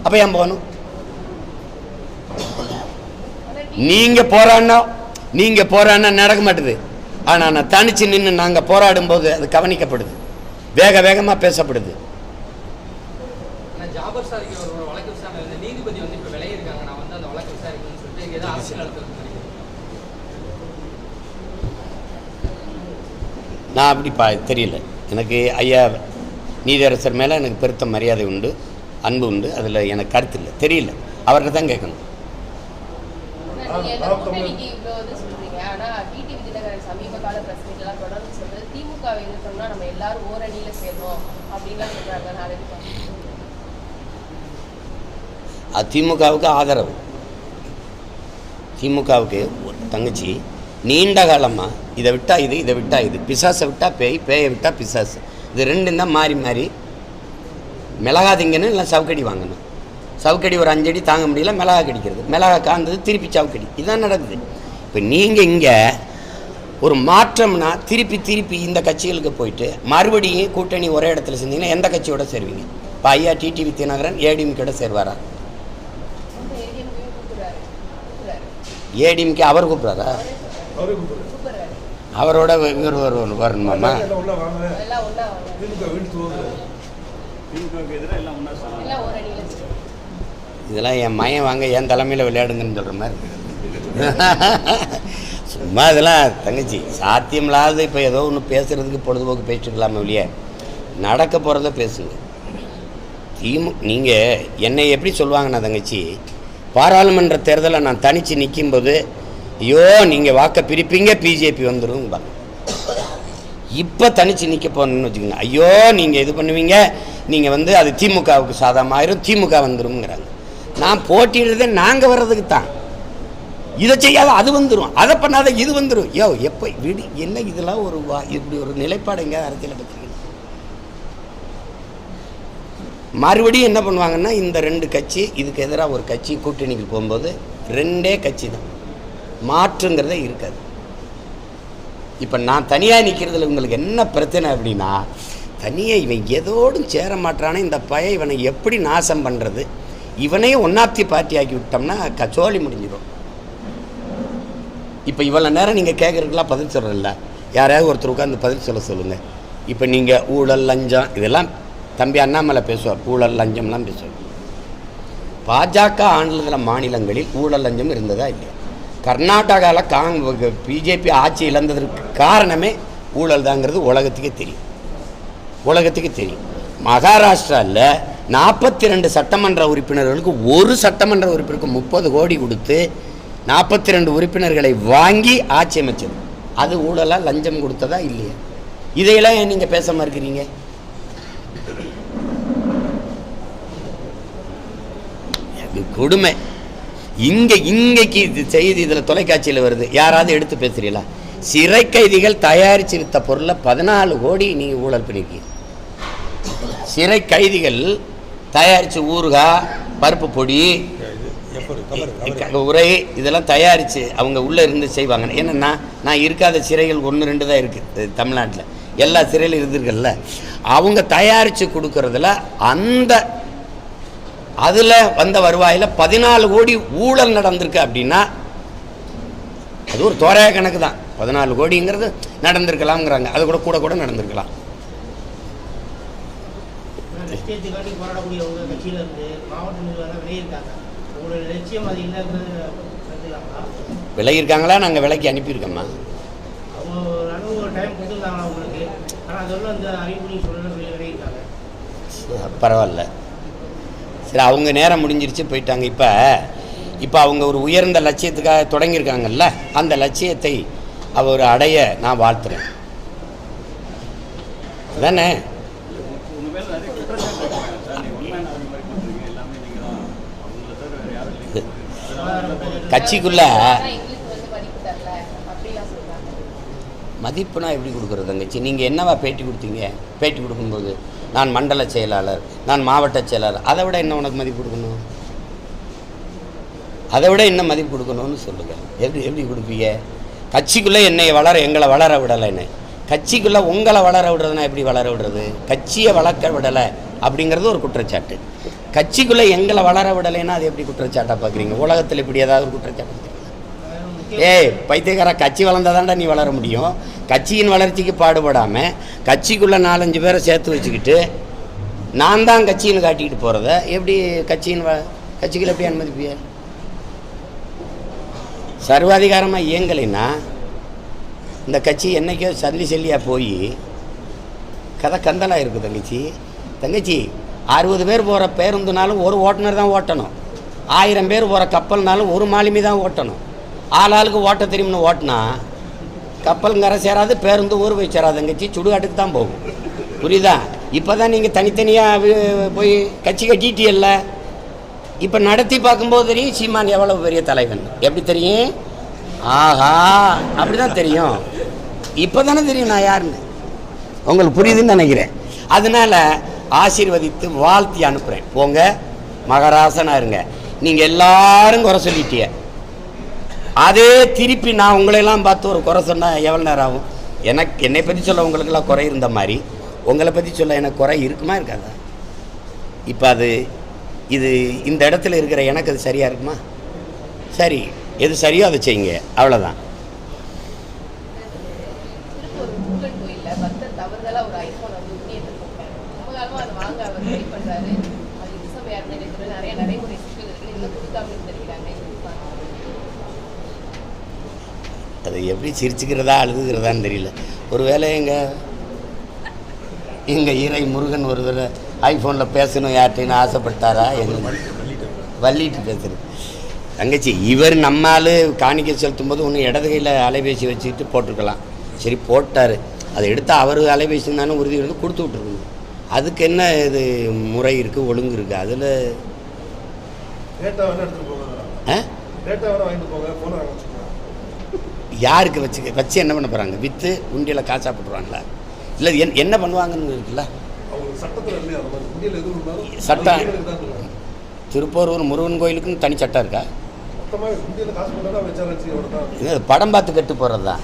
அப்போ ஏன் போகணும்? நீங்கள் போராடினா நடக்க மாட்டுது. ஆனால் நான் தனிச்சு நின்று நாங்கள் போராடும் போது அது கவனிக்கப்படுது, வேக வேகமாக பேசப்படுது. நான் அப்படி தெரியல எனக்கு. ஐயா நீதியரசர் மேலே எனக்கு பெருத்த மரியாதை உண்டு, அன்பு உண்டு, அதில் எனக்கு கருத்து இல்லை, தெரியல, அவர்கிட்ட தான் கேட்கணும். திமுகவுக்கு ஆதரவு. திமுகவுக்கு தங்கச்சி நீண்ட காலமாக இதை விட்டா இது, இதை விட்டா இது, பிசாசை விட்டா பேய், பேயை விட்டா பிசாசு, இது ரெண்டும் தான் மாறி மாறி. மிளகா திங்கன்னு இல்லை சவுக்கடி வாங்கணும், சவுக்கடி ஒரு 5 அடி தாங்க முடியல, மிளகா கடிக்கிறது, மிளகா காந்தது திருப்பி சவுக்கடி, இதுதான் நடக்குது. இப்போ நீங்கள் இங்கே ஒரு மாற்றம்னா திருப்பி இந்த கட்சிகளுக்கு போயிட்டு மறுபடியும் கூட்டணி ஒரே இடத்துல செஞ்சீங்கன்னா எந்த கட்சியோட சேருவீங்க? இப்போ ஐயா டிடிவி தினகரன் ஏடிஎம்கேட சேருவாரா? ஏடிஎம்கே அவர் கூப்பிட்றாரா? அவரோட இவர் வரணுமாம்மா? இதெல்லாம் என் மையம் வாங்க என் தலைமையில் விளையாடுங்கன்னு சொல்கிற மாதிரி சும்மா இதெல்லாம் தங்கச்சி சாத்தியமில்லாத. இப்போ ஏதோ ஒன்று பேசுகிறதுக்கு பொழுதுபோக்கு பேசிட்டுக்கலாமே வெளியே, நடக்க போகிறத பேசுங்க. நீங்கள் என்னை எப்படி சொல்லுவாங்கண்ணா தங்கச்சி, பாராளுமன்ற தேர்தலில் நான் தனித்து நிற்கும்போது, ஐயோ நீங்கள் வாக்கை பிரிப்பீங்க பிஜேபி வந்துடும். இப்போ தனித்து நிற்க போகணுன்னு வச்சுக்கோங்க, ஐயோ நீங்கள் இது பண்ணுவீங்க, நீங்கள் அது திமுகவுக்கு சாதகமாயிரும், திமுக வந்துடும்ங்கிறாங்க. நான் போட்டிடுறதே நாங்கள் வர்றதுக்கு தான். இதை செய்யாத அது வந்துடும், அதை பண்ணாத இது வந்துடும். எப்போ விடு என்ன இதெல்லாம் ஒரு இப்படி ஒரு நிலைப்பாடு எங்கேயாவது அரசியலை பற்றிக்கணும். மறுபடியும் என்ன பண்ணுவாங்கன்னா, இந்த 2 கட்சி இதுக்கு எதிராக ஒரு கட்சி கூட்டணிக்கு போகும்போது 2 கட்சி தான், மாற்றுங்கிறதே இருக்காது. இப்போ நான் தனியாக நிற்கிறதுல உங்களுக்கு என்ன பிரச்சனை அப்படின்னா, தனியாக இவன் எதோடும் சேர மாட்டானே, இந்த பையன் இவனை எப்படி நாசம் பண்ணுறது, இவனே ஒன்னாப்தி பார்ட்டி ஆக்கி விட்டோம்னா கச்சோலி முடிஞ்சிடும். இப்போ இவ்வளோ நேரம் நீங்கள் கேட்குறதுக்கெல்லாம் பதில் சொல்கிறதில்ல, யாரையாவது ஒருத்தர் உட்காந்து பதில் சொல்லுங்கள். இப்போ நீங்கள் ஊழல் லஞ்சம் இதெல்லாம் தம்பி அண்ணாமலை பேசுவார், ஊழல் லஞ்சம்லாம் பேசுவார். பாஜக ஆண்டுகிற மாநிலங்களில் ஊழல் லஞ்சம் இருந்ததா இல்லையா? கர்நாடகாவில் பிஜேபி ஆட்சி இழந்ததற்கு காரணமே ஊழல் தாங்கிறது உலகத்துக்கே தெரியும். மகாராஷ்டிராவில் 42 சட்டமன்ற உறுப்பினர்களுக்கு ஒரு சட்டமன்ற உறுப்பினருக்கு 30 கோடி கொடுத்து 42 உறுப்பினர்களை வாங்கி ஆட்சி அமைச்சது. அது ஊழலாக லஞ்சம் கொடுத்ததா இல்லையா? இதையெல்லாம் ஏன் நீங்கள் பேசாமல் இருக்கிறீங்க? அது கொடுமை. இங்கேக்கு இது செய்தி இதில் தொலைக்காட்சியில் வருது, யாராவது எடுத்து பேசுறீங்களா? சிறை கைதிகள் தயாரித்து வித்த பொருளை 14 கோடி நீங்கள் ஊழல் பண்ணியிருக்கீங்க. சிறை கைதிகள் தயாரித்து ஊறுகாய், பருப்பு பொடி, உரை இதெல்லாம் தயாரித்து அவங்க உள்ளே இருந்து செய்வாங்க. என்னென்னா, நான் இருக்காத சிறைகள் 1-2 தான் இருக்குது தமிழ்நாட்டில், எல்லா சிறையிலும் இருந்திருக்கல. அவங்க தயாரித்து கொடுக்கறதுல அதில் வந்த வருவாயில் 14 கோடி ஊழல் நடந்திருக்கு அப்படின்னா அது ஒரு தோராய கணக்கு தான். 14 கோடிங்கிறது நடந்திருக்கலாம்ங்கிறாங்க, அது கூட நடந்திருக்கலாம். போராடக்கூடிய கட்சியில இருந்து மாவட்ட நிர்வாகம் வெளியிருக்காங்க, உங்களுடைய லட்சியம் அது என்னன்றது கற்றுக்கலாங்களா? விலகியிருக்காங்களா? நாங்கள் விலைக்கு அனுப்பியிருக்கோம்மா. அவங்க ஒரு டைம் கொடுத்துருந்தாங்களா உங்களுக்கு? ஆனால் அதெல்லாம் அந்த அறிவு நீங்கள் சொல்லணும்னு சொல்லி விளையிருக்காங்க. பரவாயில்ல, சரி, அவங்க நேரம் முடிஞ்சிருச்சு, போயிட்டாங்க. இப்போ அவங்க ஒரு உயர்ந்த லட்சியத்துக்காக தொடங்கியிருக்காங்கல்ல, அந்த லட்சியத்தை அவர் அடைய நான் வாழ்த்துறேன். அதானே? கட்சிக்குள்ள மதிப்புனா எப்படி கொடுக்குறது தங்கச்சி? நீங்கள் என்னவா பேட்டி கொடுத்தீங்க? பேட்டி கொடுக்கும்போது நான் மண்டல செயலாளர், நான் மாவட்ட செயலாளர், அதை விட என்ன உனக்கு மதிப்பு கொடுக்கணும்? அதை விட என்ன மதிப்பு கொடுக்கணும்னு சொல்லுங்கள். எப்படி கொடுப்பீங்க? கட்சிக்குள்ளே எங்களை வளர விடலைன்னு, கட்சிக்குள்ளே உங்களை வளர விடுறதுனா எப்படி வளர விடுறது? கட்சியை வளர்க்க விடலை அப்படிங்கிறது ஒரு குற்றச்சாட்டு. கட்சிக்குள்ளே எங்களை வளர விடலைன்னா அது எப்படி குற்றச்சாட்டாக பார்க்குறீங்க? உலகத்தில் இப்படி ஏதாவது ஒரு குற்றச்சாட்டு? பைத்தியக்கார, கட்சி வளர்ந்தாதான்டா நீ வளர முடியும். கட்சியின் வளர்ச்சிக்கு பாடுபடாமல் கட்சிக்குள்ளே 4-5 பேரை சேர்த்து வச்சுக்கிட்டு நான் தான் கட்சின்னு காட்டிக்கிட்டு போகிறத எப்படி கட்சிக்குள்ள எப்படி அனுமதிப்பிய? சர்வாதிகாரமாக இயங்கலைன்னா இந்த கட்சி என்றைக்கோ சல்லியாக போய் கதை கந்தலாக இருக்குது. தங்கச்சி 60 பேர் போகிற பேருந்துனாலும் ஒரு ஓட்டுநர் தான் ஓட்டணும். 1000 பேர் போகிற கப்பல்னாலும் ஒரு மாலுமி தான் ஓட்டணும். ஆளாளுக்கு ஓட்ட தெரியும்னு ஓட்டினா கப்பலுங்கரை சேராது, பேருந்து ஊர் போய் சேராது. தங்கச்சி சுடுகாட்டுக்கு தான் போகும். புரியுதா? இப்போ தான் நீங்கள் தனித்தனியாக போய் கட்சி கட்டிட்டியல்ல. இப்போ நடத்தி பார்க்கும்போது தெரியும் சீமான் எவ்வளோ பெரிய தலைவன். எப்படி தெரியும்? ஆஹா, அப்படி தான் தெரியும். இப்போ தானே தெரியும் நான் யாருன்னு. உங்களுக்கு புரியுதுன்னு நினைக்கிறேன். அதனால் ஆசீர்வதித்து வாழ்த்தி அனுப்புகிறேன். போங்க, மகராசனாக இருங்க. நீங்கள் எல்லாரும் குறை சொல்லிட்டிய, அதே திருப்பி நான் உங்களையெல்லாம் பார்த்து ஒரு குறை சொன்னால் எவ்வளோ நேரம் ஆகும்? என்னை பற்றி சொல்ல உங்களுக்கெல்லாம் குறை இருந்த மாதிரி உங்களை பற்றி சொல்ல எனக்கு குறை இருக்குமா இருக்காதா? இப்போ இது இந்த இடத்துல இருக்கிற எனக்கு அது சரியாக இருக்குமா? சரி, எது சரியோ அதை செய்யுங்க, அவ்வளோதான். அது எப்படி சிரிச்சுக்கிறதா அழுதுகிறதான்னு தெரியல. ஒருவேளை எங்கள் இறை முருகன் ஒரு தடவை ஐஃபோனில் பேசணும் யார்கிட்டைன்னு ஆசைப்பட்டாரா? வள்ளிட்டு பேசுகிறது. தங்கச்சி, இவர் நம்மால் காணிக்கை செலுத்தும் போது ஒன்று இடது கையில் அலைபேசி வச்சுக்கிட்டு போட்டிருக்கலாம். சரி, போட்டார். அதை எடுத்து அவர் அலைபேசி தானே உறுதி இருந்து கொடுத்து விட்ருக்கணும். அதுக்கு என்ன இது முறை இருக்குது, ஒழுங்கு இருக்குது? அதில் யாருக்கு வச்சு என்ன பண்ண போகிறாங்க? விற்று உண்டியில் காசா போட்டுருவாங்களா? இல்லை என்ன பண்ணுவாங்கன்னு இருக்குல்ல சட்டம். திருப்பூர் முருகன் கோயிலுக்குன்னு தனி சட்டம் இருக்கா? படம் பார்த்து கட்டு போகிறது தான்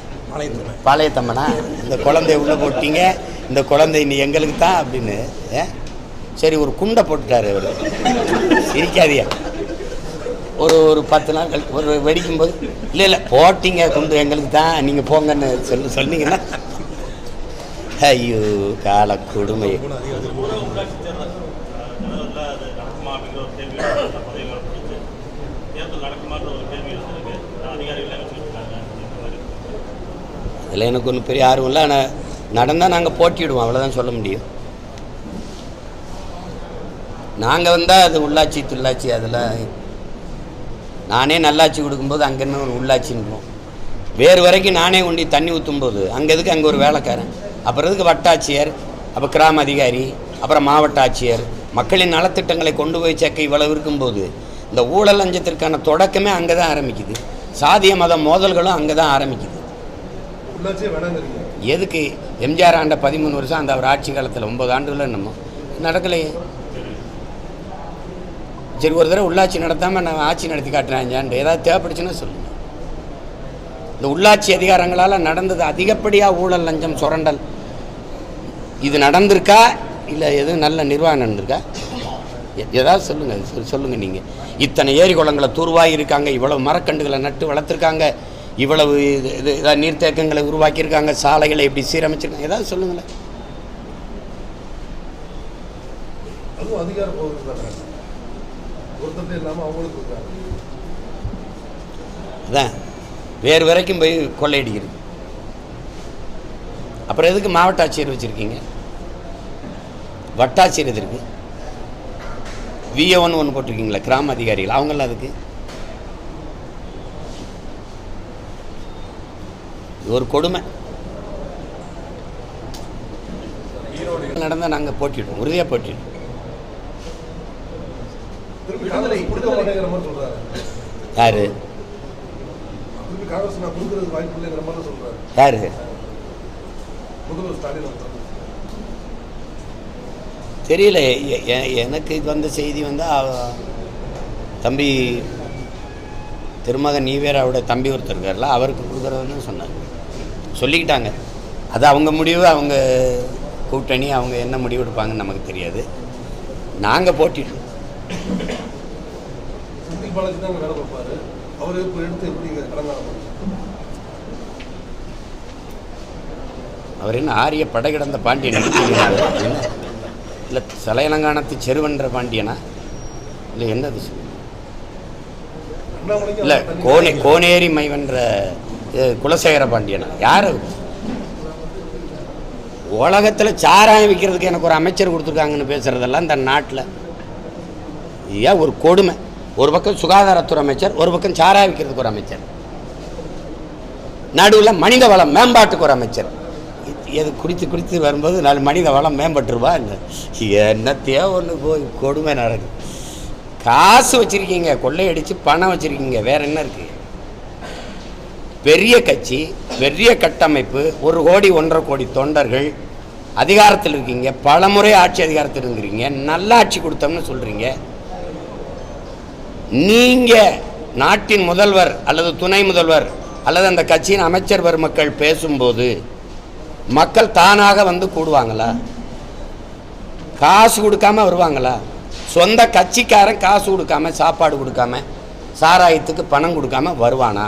பாளையத்தம்மனா? இந்த குழந்தைய உள்ளே போட்டீங்க, இந்த குழந்தை இன்னி எங்களுக்கு தான் அப்படின்னு. சரி, ஒரு குண்டை போட்டுட்டாரு அவர். சிரிக்காதியா? ஒரு 10 நாள் ஒரு வெடிக்கும்போது இல்லை போட்டிங்க குண்டு எங்களுக்கு தான், நீங்கள் போங்கன்னு சொன்னீங்கன்னா ஐயோ கால கொடுமை. அதில் எனக்கு ஒன்றும் பெரிய ஆர்வம் இல்லை. ஆனால் நடந்தால் நாங்கள் போட்டிடுவோம், அவ்வளோதான் சொல்ல முடியும். நாங்கள் வந்தால் அது உள்ளாட்சி துள்ளாட்சி, அதில் நானே நல்லாட்சி கொடுக்கும்போது அங்கேன்னு ஒரு உள்ளாட்சின்னு வேறு வரைக்கும் நானே கொண்டு தண்ணி ஊற்றும்போது அங்கே எதுக்கு அங்கே ஒரு வேலைக்காரன், அப்புறம் எதுக்கு வட்டாட்சியர், அப்போ கிராம அதிகாரி, அப்புறம் மாவட்ட ஆட்சியர், மக்களின் நலத்திட்டங்களை கொண்டு போய் சேர்க்க இவ்வளவு இருக்கும்போது இந்த ஊழல் லஞ்சத்திற்கான தொடக்கமே அங்கே தான் ஆரம்பிக்குது. சாதிய மத மோதல்களும் அங்கே தான் ஆரம்பிக்குது. எதுக்கு எம்ஜிஆர் ஆண்ட 13 வருஷம் அந்த அவர் ஆட்சி காலத்தில் 9 ஆண்டுகள் என்னமோ நடக்கலையே. சரி, ஒரு தடவை உள்ளாட்சி நடத்தாமல் நான் ஆட்சி நடத்தி காட்டுறேன், ஏதாவது தேவைப்படுச்சுன்னா சொல்லுங்கள். இந்த உள்ளாட்சி அதிகாரங்களால் நடந்தது அதிகப்படியாக ஊழல் லஞ்சம் சுரண்டல் இது நடந்திருக்கா? இல்லை எதுவும் நல்ல நிர்வாகம் நடந்திருக்கா? ஏதாவது சொல்லுங்கள். நீங்கள் இத்தனை ஏரி குளங்களை தூர்வாகி இருக்காங்க, இவ்வளவு மரக்கண்டுகளை நட்டு வளர்த்துருக்காங்க, இவ்வளவு நீர்த்தேக்கங்களை உருவாக்கியிருக்காங்க, சாலைகளை எப்படி சீரமைச்சிருக்காங்க, ஏதாவது சொல்லுங்களேன். ஒருத்தர் இல்லாமல் அவங்களுக்கு இருக்காங்க. அதான் வேறு வரைக்கும் போய் கொள்ளையடிக்கிறது. அப்புறம் எதுக்கு மாவட்ட ஆட்சியர் வச்சுருக்கீங்க? வட்டாட்சியர் எது இருக்குது? விஏ1 ஒன்று போட்டிருக்கீங்களா கிராம அதிகாரிகள், அவங்களாம் அதுக்கு ஒரு கொடுமை நடந்தால் நாங்கள் போட்டிடுவோம், உறுதியாக போட்டிடுவோம். திருப்பி காங்கிரஸ் கொடுக்க மாட்டேங்கிற மாதிரி சொல்றாரு. யாரு திருப்பி காங்கிரஸ் நான் கொடுக்கறதுக்கு வாய்ப்பு இல்லைங்கிற மாதிரி சொல்றாரு. யாரு? முதல்வர் ஸ்டாலின். தெரியல. எனக்கு வந்த செய்தி வந்து தம்பி திருமகன் ஈவேராவோட தம்பி ஒருத்தர் இருக்கார்ல, அவருக்கு கொடுக்குறதுன்னு சொன்னாங்க, சொல்லிக்கிட்டாங்க. அது அவங்க முடிவு, அவங்க கூட்டணி, அவங்க என்ன முடிவு எடுப்பாங்கன்னு நமக்கு தெரியாது. நாங்கள் போட்டிட்டோம். செந்தில் பாலாஜி தான் வேலை பார்ப்பாரு. அவர் இப்போ எடுத்து எப்படி கடங்காலம்? அவர் என்ன ஆரிய படை கிடந்த பாண்டியன் என்ன இல்லை சலையலங்கானத்து செருவன்ற பாண்டியனா இல்லை என்னது இல்லை கோனேரி மைவன்ற குலசேகர பாண்டியனா? யார்? உலகத்தில் சாராயம் விற்கிறதுக்கு எனக்கு ஒரு அமைச்சர் கொடுத்துருக்காங்கன்னு பேசுகிறதெல்லாம் இந்த நாட்டில் ஏன் ஒரு கொடுமை. ஒரு பக்கம் சுகாதாரத்துறை அமைச்சர், ஒரு பக்கம் சாராயம் விற்கிறதுக்கு ஒரு அமைச்சர், நடுவில் மனித வளம் மேம்பாட்டுக்கு ஒரு அமைச்சர். எது குடித்து வரும்போது 4 மனித வளம் மேம்பட்டுருவா என்னத்தையோ ஒன்று போய் கொடுமை நடக்குது. காசு வச்சுருக்கீங்க, கொள்ளையடிச்சு பணம் வச்சுருக்கீங்க, வேற என்ன இருக்குது? பெரிய கட்சி, பெரிய கட்டமைப்பு, 1 கோடி 1.5 கோடி தொண்டர்கள், அதிகாரத்தில் இருக்கீங்க, பல முறை ஆட்சி அதிகாரத்தில் இருக்கிறீங்க, நல்ல ஆட்சி கொடுத்தோம்னு சொல்கிறீங்க. நீங்கள் நாட்டின் முதல்வர் அல்லது துணை முதல்வர் அல்லது அந்த கட்சியின் அமைச்சர் பெருமக்கள் பேசும்போது மக்கள் தானாக வந்து கூடுவாங்களா? காசு கொடுக்காம வருவாங்களா? சொந்த கட்சிக்காரன் காசு கொடுக்காம, சாப்பாடு கொடுக்காம, சாராயத்துக்கு பணம் கொடுக்காம வருவானா?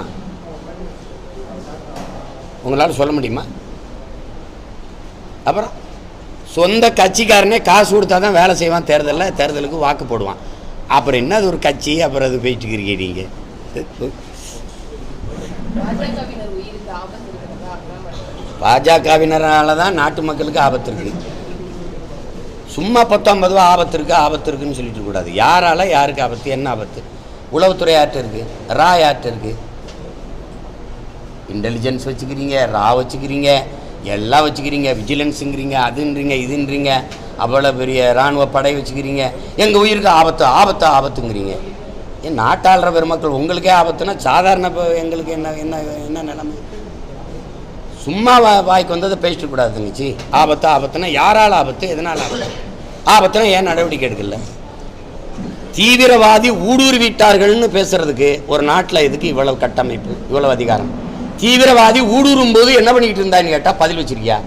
உங்களால் சொல்ல முடியுமா? அப்புறம் சொந்த கட்சிக்காரனே காசு கொடுத்தா தான் வேலை செய்வான், தேர்தலுக்கு வாக்கு போடுவான். அப்புறம் என்ன அது ஒரு கட்சி? அப்புறம் அது போயிட்டு இருக்கிறீங்க நீங்கள். பாஜகவினரால தான் நாட்டு மக்களுக்கு ஆபத்து இருக்குது. சும்மா 19 ஆபத்து இருக்குன்னு சொல்லிட்டு கூடாது. யாரால யாருக்கு ஆபத்து? என்ன ஆபத்து? உளவுத்துறை யார்கிட்ட இருக்கு? ரா யார்கிட்ட இருக்கு? இன்டெலிஜென்ஸ் வச்சுக்கிறீங்க, ரா வச்சுக்கிறீங்க, எல்லாம் வச்சுக்கிறீங்க, விஜிலன்ஸுங்கிறீங்க, அதுன்றீங்க, இதுன்றீங்க, அவ்வளோ பெரிய இராணுவ படை வச்சுக்கிறீங்க. எங்கள் உயிருக்கு ஆபத்துங்கிறீங்க. ஏன் நாட்டாளுற பெருமக்கள் உங்களுக்கே ஆபத்துனா சாதாரண எங்களுக்கு என்ன என்ன என்ன நிலைமை? சும்மா வாய்க்கு வந்ததை பேசிட்டு கூடாது தங்கச்சி. ஆபத்துனா யாரால் ஆபத்து? எதனால் ஆபத்து? ஆபத்துனா ஏன் நடவடிக்கை எடுக்கல? தீவிரவாதி ஊடுருவிட்டார்கள்னு பேசுறதுக்கு ஒரு நாட்டில் எதுக்கு இவ்வளவு கட்டமைப்பு, இவ்வளவு அதிகாரம்? தீவிரவாதி ஊடுருவும் போது என்ன பண்ணிக்கிட்டு இருந்தான்னு கேட்டால் பதில் வச்சிருக்கியா?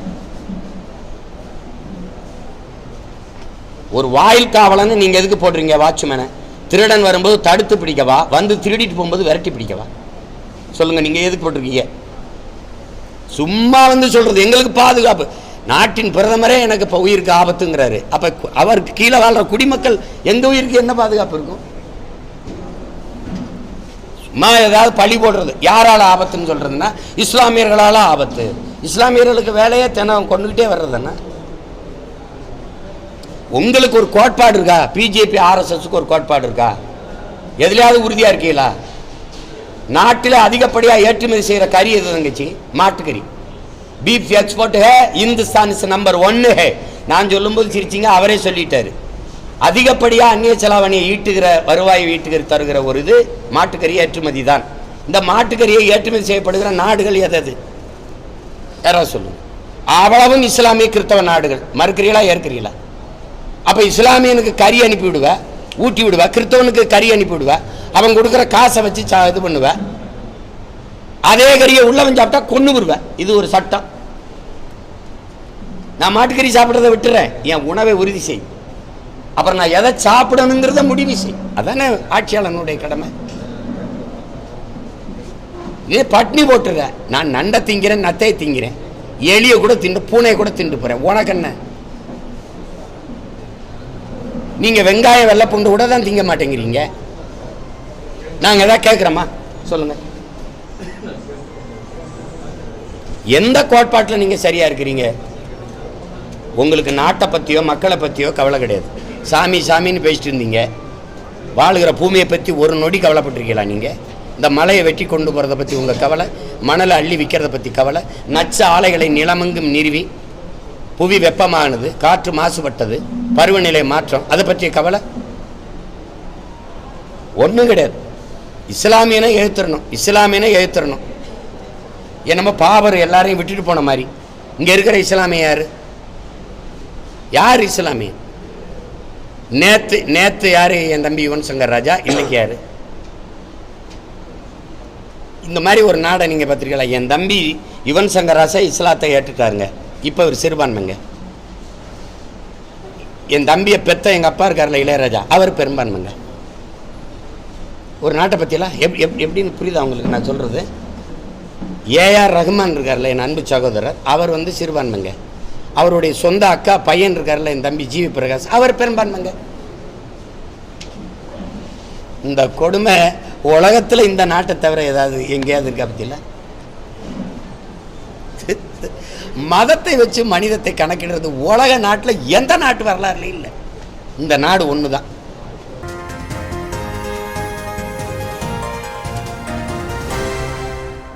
ஒரு வாயில் காவலன்னு நீங்கள் எதுக்கு போடுறீங்க? வாட்ச்மேனை திருடன் வரும்போது தடுத்து பிடிக்கவா, வந்து திருடிட்டு போகும்போது விரட்டி பிடிக்கவா? சொல்லுங்கள், நீங்கள் எதுக்கு போட்டிருக்கீங்க? சும்மா வந்து சொல்கிறது எங்களுக்கு பாதுகாப்பு. நாட்டின் பிரதமரே எனக்கு இப்போ உயிருக்கு ஆபத்துங்கிறாரு. அப்போ அவருக்கு கீழே வாழ்கிற குடிமக்கள் எங்கள் உயிருக்கு என்ன பாதுகாப்பு இருக்கும்? சும்மா ஏதாவது பழி போடுறது. யாரால் ஆபத்துன்னு சொல்கிறதுன்னா இஸ்லாமியர்களால் ஆபத்து. இஸ்லாமியர்களுக்கு வேலையே தினம் கொண்டுகிட்டே வர்றதுன்னா உங்களுக்கு ஒரு கோட்பாடு இருக்கா? பிஜேபி ஆர்எஸ்எஸ்க்கு ஒரு கோட்பாடு இருக்கா? எதுலையாவது உறுதியாக இருக்கீங்களா? நாட்டில் அதிகப்படியாக ஏற்றுமதி செய்கிற கறி எது தங்கச்சி? மாட்டுக்கறி. Beef export hey, Hindustan is number 1 ஹே. நான் சொல்லும்போது சிரிச்சிங்க, அவரே சொல்லிட்டாரு. அதிகப்படியாக அந்நிய செலாவணியை ஈட்டுகிற, வருவாயை ஈட்டுகிற தருகிற ஒரு இது மாட்டுக்கறி ஏற்றுமதி தான். இந்த மாட்டுக்கறியை ஏற்றுமதி செய்யப்படுகிற நாடுகள் எது? யாராவது சொல்லுங்க. அவ்வளவும் இஸ்லாமிய கிறிஸ்தவ நாடுகள். மறுக்கிறீங்களா, ஏற்கிறீங்களா? அப்போ இஸ்லாமியனுக்கு கறி அனுப்பி விடுவேன், ஊட்டி விடுவேன், கிறிஸ்தவனுக்கு கறி அனுப்பி விடுவேன், அவன் கொடுக்குற காசை வச்சு இது பண்ணுவேன். அதே கறியை உள்ளவன் சாப்பிட்டா கொண்டு விடுவேன். இது ஒரு சட்டம். நான் மாட்டுக்கறி சாப்பிட்றத விட்டுறேன், என் உணவை உறுதி செய். அப்புறம் நான் எதை சாப்பிடணுங்கிறத முடிவு செய். அதானே ஆட்சியாளனுடைய கடமை. இதே பட்னி போட்டுறேன், நான் நண்டை திங்கிறேன், நத்தையை திங்கிறேன், எலியை கூட திண்டு, பூனையை கூட திண்டு போறேன், உனக்கு என்ன? நீங்கள் வெங்காய வெள்ளைப்பூண்டு கூட தான் திங்க மாட்டேங்கிறீங்க. நாங்கள் எதாவது கேட்குறோமா சொல்லுங்கள். எந்த கோட்பாட்டில் நீங்கள் சரியாக இருக்கிறீங்க? உங்களுக்கு நாட்டை பற்றியோ மக்களை பற்றியோ கவலை கிடையாது. சாமி சாமின்னு பேசிட்டு இருந்தீங்க. வாழுகிற பூமியை பற்றி ஒரு நொடி கவலைப்பட்டிருக்கீங்களா நீங்கள்? இந்த மலையை வெட்டி கொண்டு போகிறத பற்றி உங்கள் கவலை, மணலை அள்ளி விற்கிறத பற்றி கவலை, நச்ச ஆலைகளை நிலமெங்கும் நிறுவி புவி வெப்பமானது, காற்று மாசுபட்டது, பருவநிலை மாற்றம், அதை பற்றிய கவலை ஒன்றும் கிடையாது. இஸ்லாமியனை எழுத்துறணும், இஸ்லாமியனை எழுத்துறணும். என்னமோ பாபர் எல்லாரையும் விட்டுட்டு போன மாதிரி. இங்கே இருக்கிற இஸ்லாமிய யார்? யார் இஸ்லாமிய? நேற்று யார்? என் தம்பி யுவன் சங்கர் ராஜா. இன்னைக்கு யார்? இந்த மாதிரி ஒரு நாடை நீங்கள் பார்த்துருக்கீங்களா? என் தம்பி யுவன் சங்கர் ராஜா இஸ்லாத்தை ஏற்றுட்டாருங்க. இப்போ ஒரு சிறுபான்மைங்க. என் தம்பியை பெத்த எங்கள் அப்பா இருக்கார்ல இளையராஜா, அவர் பெரும்பான்மைங்க. ஒரு நாட்டை பற்றியெல்லாம் எப்படின்னு புரியுதா உங்களுக்கு நான் சொல்கிறது? ஏஆர் ரஹ்மான் இருக்கார்ல என் அன்பு சகோதரர், அவர் சிறுபான்மைங்க. அவருடைய சொந்த அக்கா பையன் இருக்கார்ல என் தம்பி ஜிவி பிரகாஷ், அவர் பெரும்பான்மைங்க. இந்த கொடுமை உலகத்தில் இந்த நாட்டை தவிர ஏதாவது எங்கேயாவது இருக்கா பற்றியில? மதத்தை வச்சு மனிதத்தை கணக்கிடுறது உலக நாட்டில் எந்த நாட்டு வரலாறுலையும் இல்லை. இந்த நாடு ஒன்று தான்.